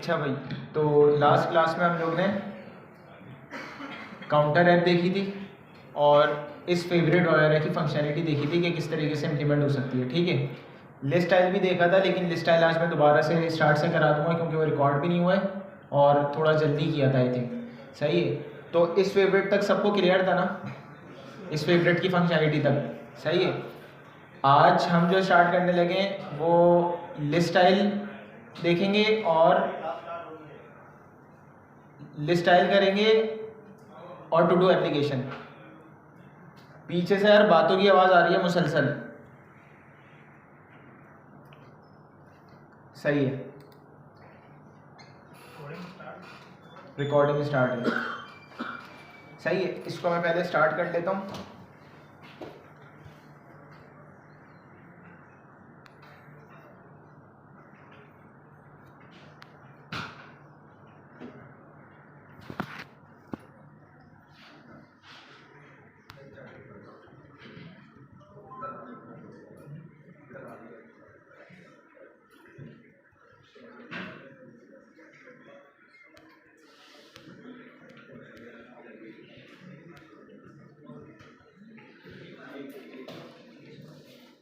अच्छा भाई, तो लास्ट क्लास में हम लोग ने काउंटर ऐप देखी थी और इस फेवरेट वगैरह की फंक्शनैलिटी देखी थी कि किस तरीके से इम्प्लीमेंट हो सकती है। ठीक है, लिस्ट स्टाइल भी देखा था, लेकिन लिस्ट स्टाइल आज मैं दोबारा से स्टार्ट से करा दूंगा क्योंकि वो रिकॉर्ड भी नहीं हुआ है और थोड़ा जल्दी किया था आई थिंक। सही है, तो इस फेवरेट तक सबको क्लियर था ना, इस फेवरेट की फंक्शनैलिटी तक? सही है, आज हम जो स्टार्ट करने लगे वो लिस्ट स्टाइल देखेंगे और लिस्ट स्टाइल करेंगे और टू डू एप्लीकेशन। पीछे से यार बातों की आवाज़ आ रही है मुसलसल। सही है, रिकॉर्डिंग स्टार्ट है। सही है, इसको मैं पहले स्टार्ट कर लेता हूँ।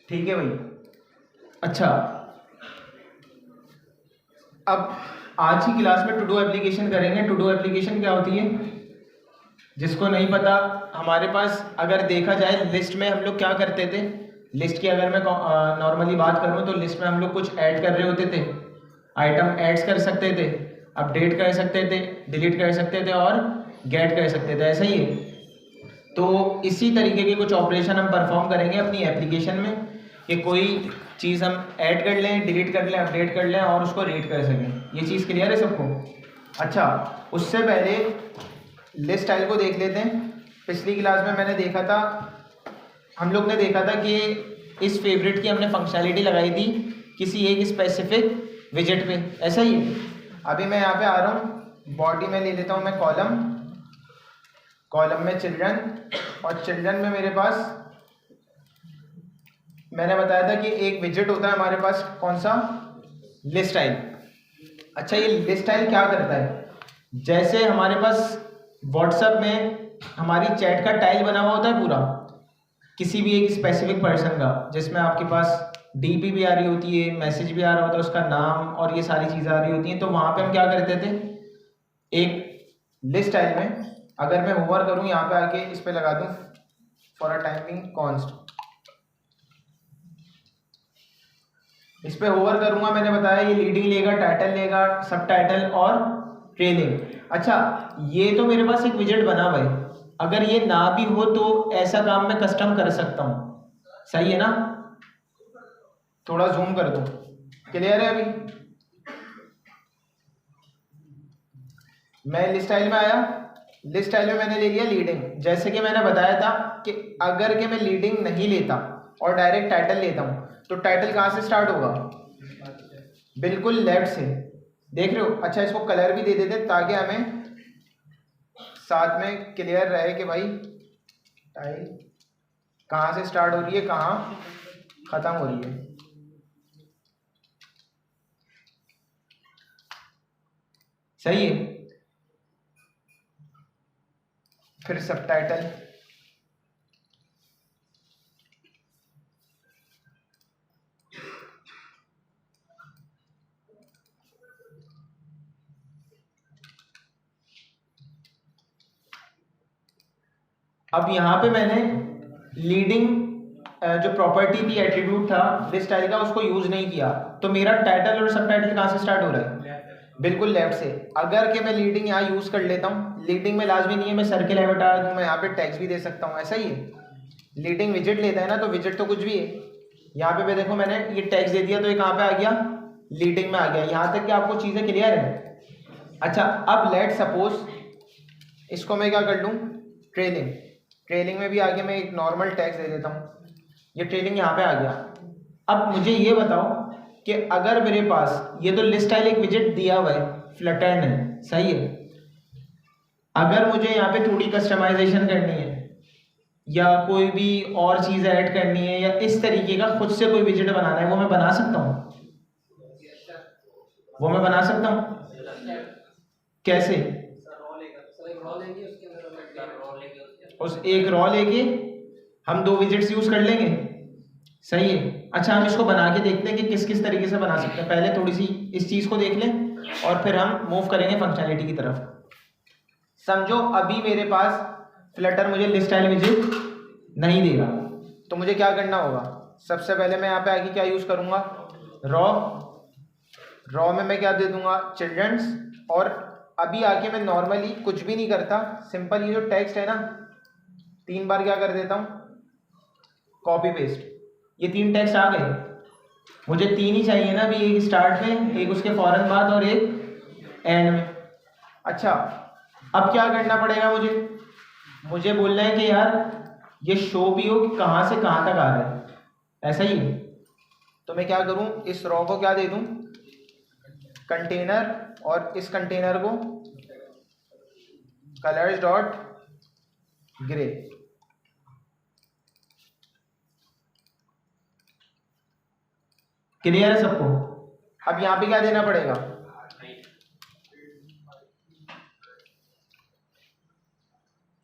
ठीक है भाई। अच्छा, अब आज की क्लास में टू डू एप्लीकेशन करेंगे। टू डू एप्लीकेशन क्या होती है, जिसको नहीं पता, हमारे पास अगर देखा जाए लिस्ट में हम लोग क्या करते थे। लिस्ट की अगर मैं नॉर्मली बात करूं तो लिस्ट में हम लोग कुछ ऐड कर रहे होते थे, आइटम ऐड्स कर सकते थे, अपडेट कर सकते थे, डिलीट कर सकते थे और गेट कर सकते थे। ऐसा ही है, तो इसी तरीके के कुछ ऑपरेशन हम परफॉर्म करेंगे अपनी एप्लीकेशन में कि कोई चीज़ हम ऐड कर लें, डिलीट कर लें, अपडेट कर लें और उसको रीड कर सकें। ये चीज़ क्लियर है सबको? अच्छा, उससे पहले लिस्ट स्टाइल को देख लेते हैं। पिछली क्लास में मैंने देखा था, हम लोग ने देखा था कि इस फेवरेट की हमने फंक्शनैलिटी लगाई थी किसी एक स्पेसिफिक विजेट पे। ऐसा ही है, अभी मैं यहाँ पे आ रहा हूँ, बॉडी में ले लेता हूँ मैं कॉलम, कॉलम में चिल्ड्रन, और चिल्ड्रन में मेरे पास मैंने बताया था कि एक विजेट होता है हमारे पास, कौन सा? List style. अच्छा, ये लिस्ट स्टाइल क्या करता है, जैसे हमारे पास व्हाट्सएप में हमारी चैट का टाइल बना हुआ होता है पूरा, किसी भी एक स्पेसिफिक पर्सन का, जिसमें आपके पास डीपी भी आ रही होती है, मैसेज भी आ रहा होता है, उसका नाम और ये सारी चीज़ें आ रही होती हैं। तो वहाँ पे हम क्या करते थे, एक लिस्ट स्टाइल में अगर मैं होवर करूँ, यहाँ पे आके इस पे लगा दूँ फॉर अ टाइमिंग कॉन्स्ट, इस पे होवर करूंगा, मैंने बताया ये लीडिंग लेगा, टाइटल लेगा, सब टाइटल और ट्रेलिंग। अच्छा, ये तो मेरे पास एक विजेट बना हुआ है, अगर ये ना भी हो तो ऐसा काम मैं कस्टम कर सकता हूँ। सही है ना? थोड़ा जूम कर दो, क्लियर है? अभी मैं लिस्ट स्टाइल में आया, लिस्ट स्टाइल में मैंने ले लिया लीडिंग। जैसे कि मैंने बताया था कि अगर के मैं लीडिंग नहीं लेता और डायरेक्ट टाइटल लेता हूँ तो टाइटल कहाँ से स्टार्ट होगा? बिल्कुल लेफ्ट से, देख रहे हो? अच्छा, इसको कलर भी दे देते ताकि हमें साथ में क्लियर रहे कि भाई टाइल कहाँ से स्टार्ट हो रही है, कहाँ खत्म हो रही है। सही है, फिर सब टाइटल, अब यहाँ पे मैंने लीडिंग जो प्रॉपर्टी थी, एट्रीब्यूट था लिस्ट स्टाइल का, उसको यूज नहीं किया, तो मेरा टाइटल और सब टाइटल कहाँ से स्टार्ट हो रहा है? बिल्कुल लेफ्ट से। अगर के मैं लीडिंग यहाँ यूज कर लेता हूँ, लीडिंग में लाजमी नहीं है मैं सर्किल एवटार दूँ, मैं यहाँ पे टैग्स भी दे सकता हूँ। ऐसा ही है, लीडिंग विजेट लेता है ना, तो विजेट तो कुछ भी है। यहाँ पे देखो मैंने ये टैग्स दे दिया तो ये कहाँ पे आ गया? लीडिंग में आ गया। यहाँ तक कि आपको चीजें क्लियर है? अच्छा, अब लेट सपोज इसको मैं क्या कर लूँ, ट्रेलिंग, ट्रेलिंग में भी आगे मैं एक नॉर्मल टैग्स दे देता हूँ, ये ट्रेलिंग यहाँ पे आ गया। अब मुझे ये बताओ कि अगर मेरे पास ये तो लिस्ट स्टाइल एक विजेट दिया हुआ है, फ्लटर्न है, सही है, अगर मुझे यहाँ पे थोड़ी कस्टमाइजेशन करनी है या कोई भी और चीज़ ऐड करनी है या इस तरीके का खुद से कोई विजेट बनाना है, वो मैं बना सकता हूँ? वो मैं बना सकता हूँ? कैसे? उस एक रॉ लेके हम 2 विजिट्स यूज कर लेंगे, सही है। अच्छा, हम इसको बना के देखते हैं कि किस किस तरीके से बना सकते हैं। पहले थोड़ी सी इस चीज को देख लें और फिर हम मूव करेंगे फंक्शनैलिटी की तरफ। समझो अभी मेरे पास फ्लटर मुझे लिस्ट स्टाइल विजिट नहीं दे रहा, तो मुझे क्या करना होगा? सबसे पहले मैं यहाँ पे आगे क्या यूज करूंगा? रॉ में मैं क्या दे दूंगा? चिल्ड्रंस। और अभी आके मैं नॉर्मली कुछ भी नहीं करता, सिंपल ये जो टेक्स्ट है ना, 3 बार क्या कर देता हूँ? Copy paste. ये 3 टेक्स्ट आ गए, मुझे 3 ही चाहिए ना अभी, एक स्टार्ट में, एक उसके फौरन बाद और एक एंड में। अच्छा, अब क्या करना पड़ेगा मुझे बोलना है कि यार ये शो भी हो कि कहाँ से कहाँ तक आ रहा है, ऐसा ही है। तो मैं क्या करूँ? इस रॉ को क्या दे दूँ? कंटेनर, और इस कंटेनर को कलर्स डॉट ग्रे। क्लियर है सबको? अब यहां पे क्या देना पड़ेगा?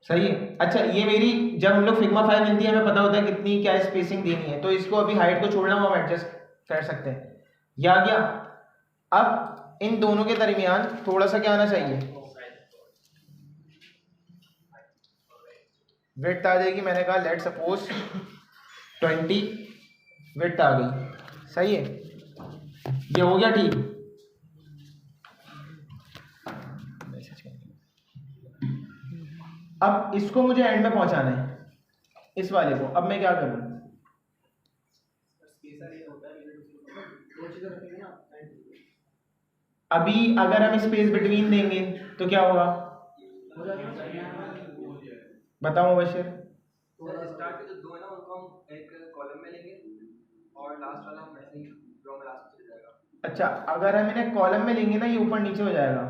सही है। अच्छा, ये मेरी जब हम लोग फिग्मा फाइल मिलती है हमें पता होता है कितनी क्या स्पेसिंग देनी है, तो इसको अभी हाइट को छोड़ना वो हम एडजस्ट कर सकते हैं। ये आ गया। अब इन दोनों के दरमियान थोड़ा सा क्या आना चाहिए? विड्थ आ जाएगी। मैंने कहा लेट सपोज 20 विड्थ आ गई, सही है। ये हो गया ठीक। अब इसको मुझे एंड में पहुंचाना है, इस वाले को। अब मैं क्या करूं? अभी अगर हम स्पेस बिटवीन देंगे तो क्या होगा? बताओ बशीर। स्टार्ट के जो 2 है ना उनको हम एक कॉलम में लेंगे और लास्ट वाला हम वैसे ही रो में लास्ट में चले जाएगा। अच्छा, अगर हम इन्हें कॉलम में लेंगे ना, ये ऊपर नीचे हो जाएगा।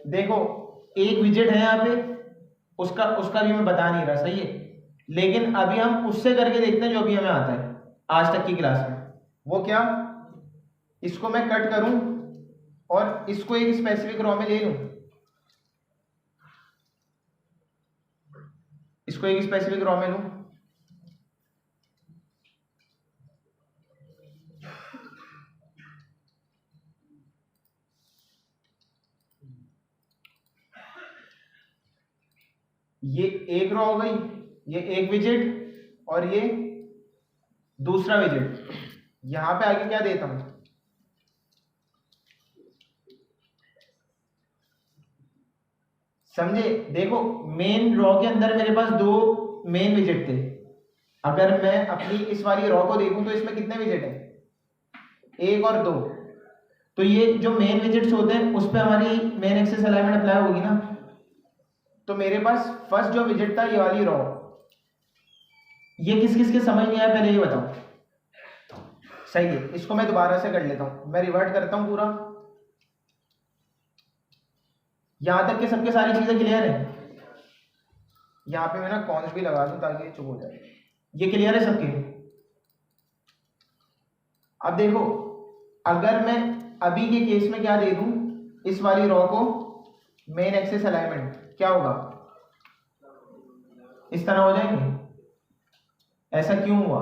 देखो, एक विजिट है यहाँ पे, उसका भी मैं बता नहीं रहा, सही है। लेकिन अभी हम उससे करके देखते हैं जो अभी हमें आता है आज तक की क्लास में। वो क्या? इसको मैं कट करूं और इसको एक स्पेसिफिक रॉ में ले लूं, इसको एक स्पेसिफिक रॉ में लूं। ये एक रो हो गई, ये एक विजिट और ये दूसरा विजिट। यहां पे आगे क्या देता हूं? समझे? देखो, मेन रॉ के अंदर मेरे पास 2 मेन विजिट थे। अगर मैं अपनी इस वाली रॉ को देखूं तो इसमें कितने विजिट हैं? 1 और 2। तो ये जो मेन विजिट्स होते हैं उस पर हमारी मेन एक्सेस अलाइनमेंट अप्लाई होगी ना। तो मेरे पास फर्स्ट जो विजिट था ये वाली रॉ, ये किस किस के समझ नहीं आया पहले ये बताओ। सही है, इसको मैं दोबारा से कर लेता हूं, मैं रिवर्ट करता हूं पूरा। यहां तक के सबके सारी चीजें क्लियर है? यहां पे मैं ना कॉन्स भी लगा दूं ताकि चुप हो जाए। ये क्लियर है सबके? अब देखो, अगर मैं अभी के केस में क्या दे दूं, इस वाली रॉ को मेन एक्सेस अलाइनमेंट, क्या होगा? इस तरह हो जाएंगे। ऐसा क्यों हुआ?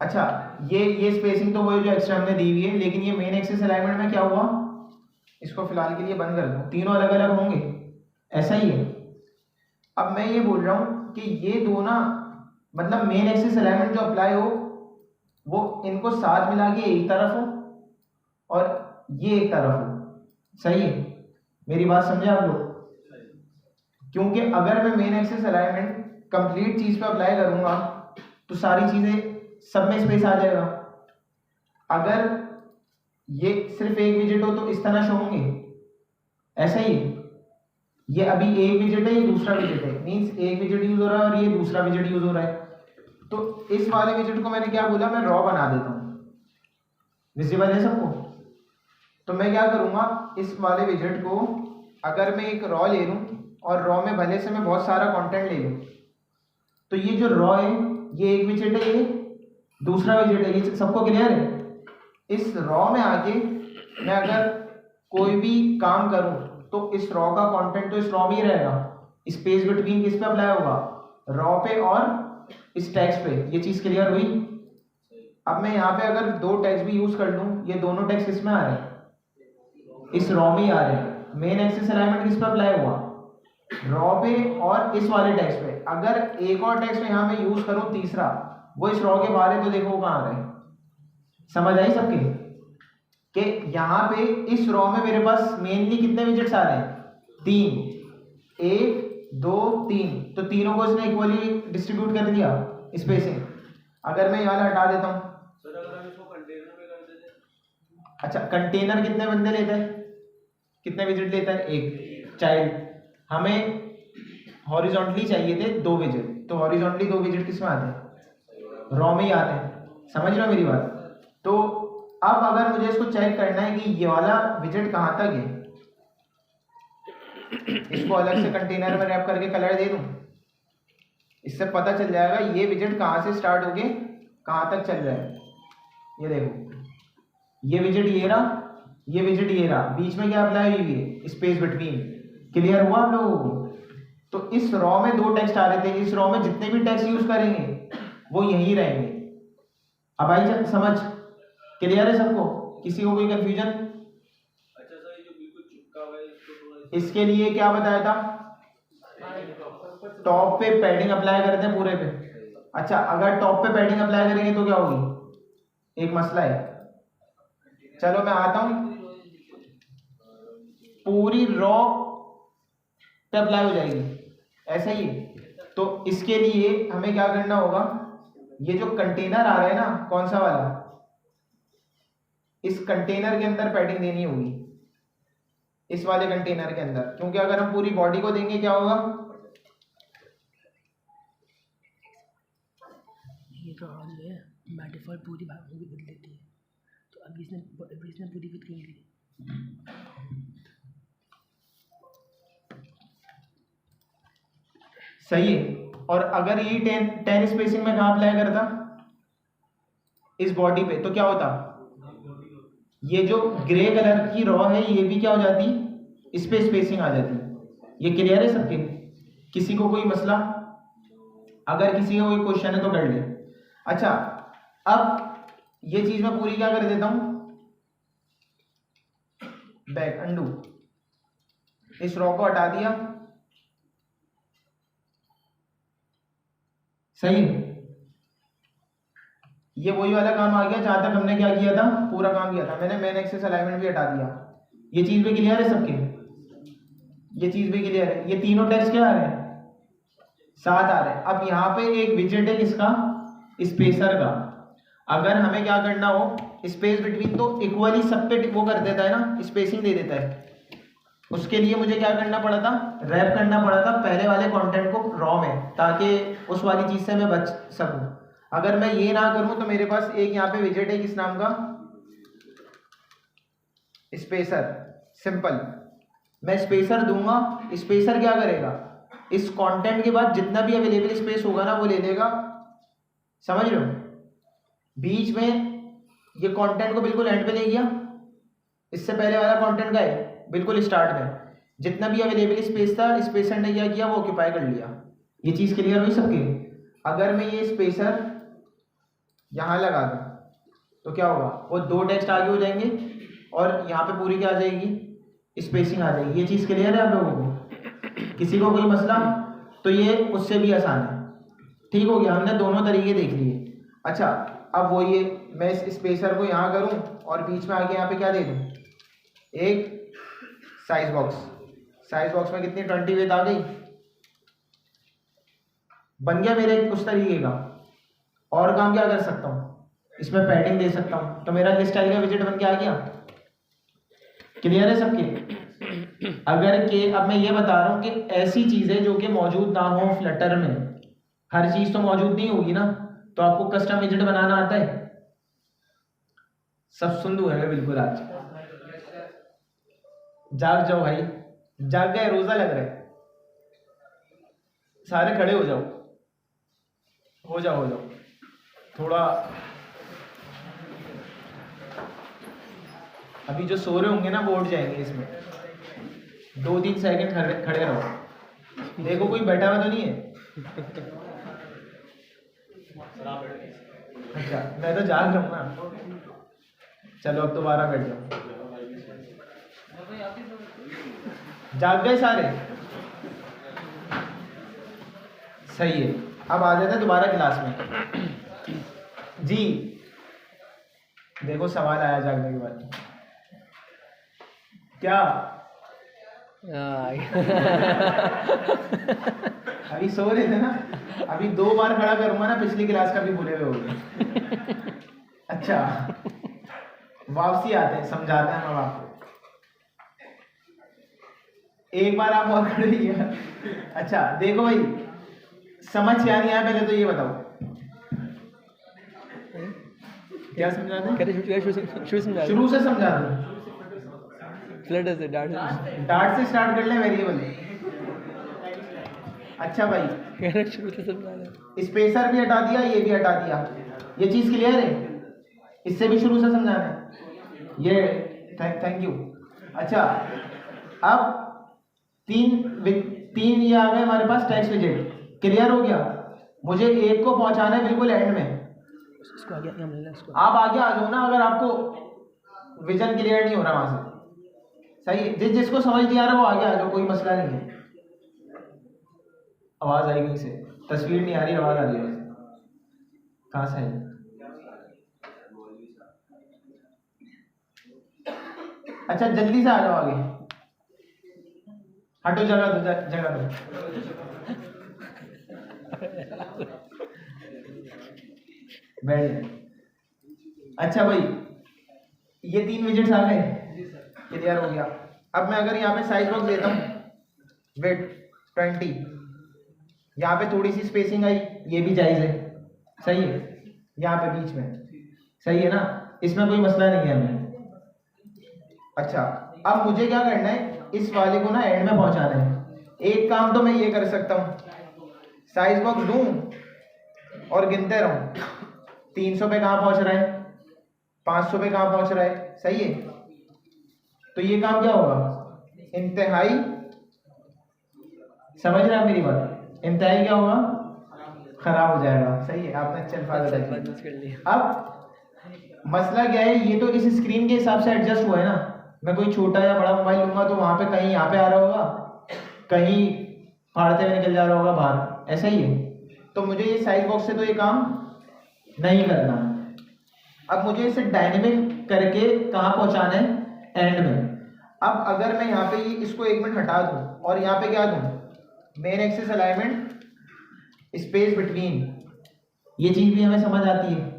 अच्छा, ये स्पेसिंग तो वो जो एक्स्ट्रा हमने दी हुई है, लेकिन ये मेन एक्सेस अलाइनमेंट में क्या हुआ? इसको फिलहाल के लिए बंद कर दो, तीनों अलग अलग होंगे, ऐसा ही है। अब मैं ये बोल रहा हूं कि ये दो ना, मतलब मेन एक्सेस अलाइनमेंट जो अप्लाई हो वो इनको साथ मिला के एक तरफ हो और ये एक तरफ हो, सही है। मेरी बात समझे आप लोग? क्योंकि अगर मैं मेन एक्सेस अलाइनमेंट कंप्लीट चीज पे अप्लाई करूंगा तो सारी चीजें सब में स्पेस आ जाएगा। अगर ये सिर्फ एक विजिट हो तो इस तरह शो होंगे, ऐसा ही है। ये अभी एक विजिट है, ये दूसरा विजिट है, मींस एक विजिट यूज हो रहा है और ये दूसरा विजिट यूज हो रहा है। तो इस वाले विजिट को मैंने क्या बोला, मैं रॉ बना देता हूं। विजिबल है सबको? तो मैं क्या करूंगा, इस वाले विजिट को अगर मैं एक रॉ ले लूं और रॉ में भले से मैं बहुत सारा कंटेंट ले लूं, तो ये जो रॉ है ये एक विजिट है, ये दूसरा विजिट है, ये सबको क्लियर है? इस रॉ में आके मैं अगर कोई भी काम करूं तो इस रॉ का कंटेंट तो इस रॉ में ही रहेगा, स्पेस बिटवीन किस पे अप्लाई होगा, रॉ पे और इस टेक्स्ट पे। ये चीज क्लियर हुई। अब मैं यहाँ पे अगर दो टेक्स्ट भी यूज कर लूं, ये दोनों टेक्स्ट किस में आ रहे हैं, इस रॉ में ही आ रहे हैं। मेन एक्सिस अलाइनमेंट किस पे अप्लाई हुआ, रॉ पे और इस वाले टेक्स्ट पे। अगर एक और टेक्स्ट में यहाँ मैं यूज करूं तीसरा, वो इस रॉ के बाहर है, तो देखो वो कहाँ आ रहे हैं। समझ आई सबके कि यहाँ पे इस रॉ में मेरे पास मेनली कितने विजिट्स आ रहे हैं, 3, 1 2 3, तो तीनों को इसने इक्वली डिस्ट्रीब्यूट कर दिया स्पेसिंग। अगर मैं यहाँ हटा देता हूँ, सर अगर हम इसको कंटेनर में कर देते हैं, अच्छा कंटेनर कितने बंदे लेता है, कितने विजिट लेता है, एक चाइल्ड। हमें हॉरिजॉन्टली चाहिए थे 2 विजिट, तो हॉरिजॉन्टली 2 विजिट किस में आते हैं, रॉ में ही आते हैं। समझ रहे हो मेरी बात। तो अब अगर मुझे इसको चेक करना है कि ये वाला विजिट कहां तक है, इसको अलग से कंटेनर में रैप करके कलर दे दूं, इससे पता चल जाएगा ये विजिट कहां से स्टार्ट होके कहां तक चल रहा है। ये देखो, ये विजिट ये रहा, ये विजिट ये रहा, बीच में क्या अप्लाई हुई है, स्पेस बिटवीन। क्लियर हुआ आप लोगों को। तो इस रॉ में 2 टेक्स्ट आ रहे थे, इस रॉ में जितने भी टेक्स्ट यूज करेंगे वो यही रहेंगे। अब आई समझ, क्लियर है सबको, किसी को कोई कंफ्यूजन। अच्छा सर ये जो बिल्कुल चिपका हुआ है इसको थोड़ा इसके लिए क्या बताया था, टॉप पे पैडिंग अप्लाई करते हैं पूरे पे। अच्छा अगर टॉप पे पैडिंग अप्लाई करेंगे तो क्या होगी, एक मसला है। चलो मैं आता हूं, पूरी रॉ पे अप्लाई हो जाएगी, ऐसा ही है। तो इसके लिए हमें क्या करना होगा, ये जो कंटेनर आ रहा है ना, कौन सा वाला, इस कंटेनर के अंदर पैडिंग देनी होगी, इस वाले कंटेनर के अंदर। क्योंकि अगर हम पूरी बॉडी को देंगे क्या होगा, ये तो हम जो है बाय डिफॉल्ट पूरी भागों की बदल देती है, तो अभी इसने पूरी फिट क्यों ली। सही है। और अगर ये 10 स्पेसिंग में कहाँ अप्लाई करता, इस बॉडी पे, तो क्या होता, ये जो ग्रे कलर की रॉ है ये भी क्या हो जाती, इस पे स्पेसिंग आ जाती। ये क्लियर है सबके, किसी को कोई मसला, अगर किसी का कोई क्वेश्चन है तो कर ले। अच्छा अब ये चीज मैं पूरी क्या कर देता हूं, बैक अंडू, इस रॉ को हटा दिया। सही है, ये वही वाला काम आ गया जहां तक हमने क्या किया था, पूरा काम किया था मैंने। मेन एक्सिस अलाइनमेंट भी हटा दिया। ये चीज भी क्लियर है सबके, ये चीज भी क्लियर है। ये तीनों टेक्स्ट क्या आ रहे हैं, 7 आ रहे हैं। अब यहाँ पे एक विजिट है किसका, स्पेसर का। अगर हमें क्या करना हो, स्पेस बिटवीन तो इक्वली सब पे वो कर देता है ना, स्पेसिंग दे देता है। उसके लिए मुझे क्या करना पड़ा था, रैप करना पड़ा था पहले वाले कंटेंट को रॉ में, ताकि उस वाली चीज से मैं बच सकूं। अगर मैं ये ना करूं तो मेरे पास एक यहाँ पे विजिट है किस नाम का, स्पेसर। सिंपल, मैं स्पेसर दूंगा, स्पेसर क्या करेगा, इस कंटेंट के बाद जितना भी अवेलेबल स्पेस होगा ना वो ले लेगा। समझ रहे हो, बीच में ये कंटेंट को बिल्कुल एंड पे ले गया, इससे पहले वाला कंटेंट का है बिल्कुल स्टार्ट में, जितना भी अवेलेबल स्पेस था स्पेसर ने क्या किया, वो ऑक्यूपाई कर लिया। ये चीज क्लियर हुई सबके। अगर मैं ये स्पेसर यहां लगा दूं तो क्या होगा, वो 2 टेक्स्ट आगे हो जाएंगे और यहाँ पे पूरी क्या आ जाएगी, स्पेसिंग आ जाएगी। ये चीज क्लियर है आप लोगों को, किसी को कोई मसला, तो ये उससे भी आसान है। ठीक हो गया, हमने दोनों तरीके देख लिए। अच्छा अब वो ये मैं इस स्पेसर को यहाँ करूँ और बीच में आके यहाँ पे क्या दे दूँ, एक साइज बॉक्स। साइज बॉक्स में कितनी 20 विड्थ आ गई, बन गया मेरे उस तरीके का। और काम क्या कर सकता हूँ, इसमें पैडिंग दे सकता हूँ, तो मेरा लिस्ट स्टाइल का विजिट बन के आ गया। क्लियर है सबके। अगर के अब मैं ये बता रहा हूँ कि ऐसी चीजें जो कि मौजूद ना हो फ्लटर में, हर चीज तो मौजूद नहीं होगी ना, तो आपको कस्टम विजिट बनाना आता है। सब सुंदू है बिल्कुल, आज जाग जाओ भाई, जाग गए, रोजा लग रहा है, सारे खड़े हो जाओ, हो जाओ थोड़ा। अभी जो सो रहे होंगे ना वो उठ जाएंगे इसमें। 2-3 सेकंड खड़े रहो। देखो कोई बैठा हुआ तो नहीं है? अच्छा मैं तो जाग रहा हूँ ना। चलो अब दोबारा बैठ जाओ। जाग गए सारे? सही है। अब आ जाते हैं दोबारा क्लास में। जी देखो सवाल आया जागने के बाद क्या? अभी सो रहे थे ना, अभी 2 बार खड़ा करूंगा ना, पिछली क्लास का भी भूले हुए हो गए। अच्छा वापसी आते हैं, समझाते हैं हम आपको। एक बार आप और खड़े रहिए। अच्छा देखो भाई, समझ क्या नहीं आया पहले तो ये बताओ, क्या समझा दें? शुरू से समझा दो। डार्ट से स्टार्ट कर ले वेरिएबल। अच्छा भाई शुरू से समझा दे। स्पेसर भी हटा दिया, ये भी हटा दिया, ये चीज क्लियर है? इससे भी शुरू से समझाना है ये। Thank you. अच्छा अब तीन ये आ गए हमारे पास टेक्स्ट विजेट। क्लियर हो गया? मुझे एक को पहुंचाना है बिल्कुल एंड में। इसको आगे इसको आप आगे आ जाओ ना, अगर आपको विजन क्लियर नहीं हो रहा वहां से। सही है, जिसको समझ नहीं आ रहा वो आगे आ जाओ, कोई मसला नहीं है। आवाज आई कहीं से? तस्वीर नहीं आ रही, आवाज आ रही है। कहाँ से आई? अच्छा जल्दी से आ जाओ आगे। हटो, जगह दो, जगह दो। बैठ। अच्छा भाई ये 3 विजिट्स आ गए, क्लियर हो गया। अब मैं अगर यहाँ पे साइज बॉक्स देता हूँ वेट 20, यहाँ पे थोड़ी सी स्पेसिंग आई, ये भी जायज है, सही है। यहाँ पे बीच में सही है ना, इसमें कोई मसला नहीं है हमें। अच्छा अब मुझे क्या करना है, इस वाले को ना एंड में पहुंचाना है। एक काम तो मैं ये कर सकता हूँ, साइज बॉक्स दूं और गिनते रहूं 300 पे कहाँ पहुंच रहा है, 500 पे कहाँ पहुंच रहा है, सही है। तो ये काम क्या होगा, इंतहाई, समझ रहे हैं मेरी बात, इंतहाई क्या होगा, खराब हो जाएगा। सही है, आपने अच्छे अल्फाज कर लिए। अब मसला क्या है, ये तो इस स्क्रीन के हिसाब से एडजस्ट हुआ है ना। मैं कोई छोटा या बड़ा मोबाइल लूंगा तो वहां पे कहीं यहाँ पे आ रहा होगा, कहीं फाड़ते हुए निकल जा रहा होगा बाहर, ऐसा ही है। तो मुझे ये साइज बॉक्स से तो ये काम नहीं करना। अब मुझे इसे डायनेमिक करके कहाँ पहुंचाना है, एंड में। अब अगर मैं यहाँ पे इसको 1 मिनट हटा दूं और यहाँ पे क्या दूं, main axis alignment, space between, ये चीज भी हमें समझ आती है।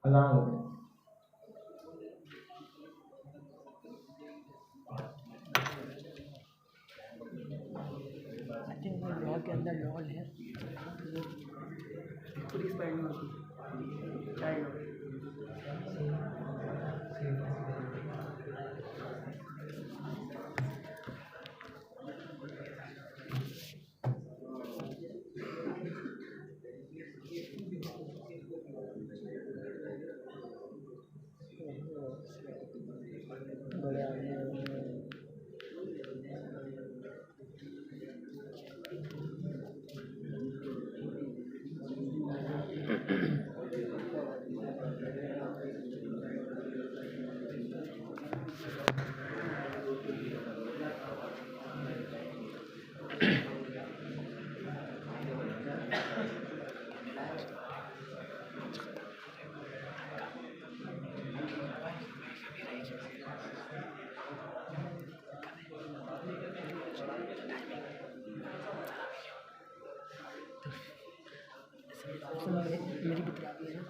अलार्म हो गया। लॉ के अंदर लॉल है, पूरी स्पाइड में होती है। मेरी भी किताब है ना,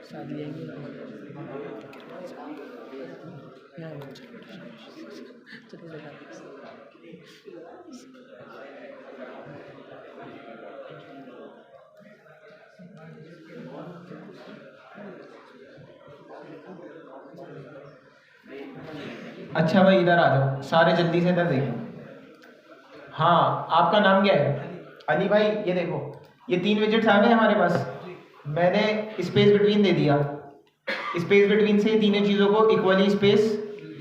साथ लेंगे चलो अच्छा भाई इधर आ जाओ सारे, जल्दी से इधर देखो। हाँ, आपका नाम क्या है? अली भाई। ये देखो, ये 3 विजिट्स आ गए हमारे पास। मैंने स्पेस बिटवीन दे दिया, स्पेस बिटवीन से तीनों चीज़ों को इक्वली स्पेस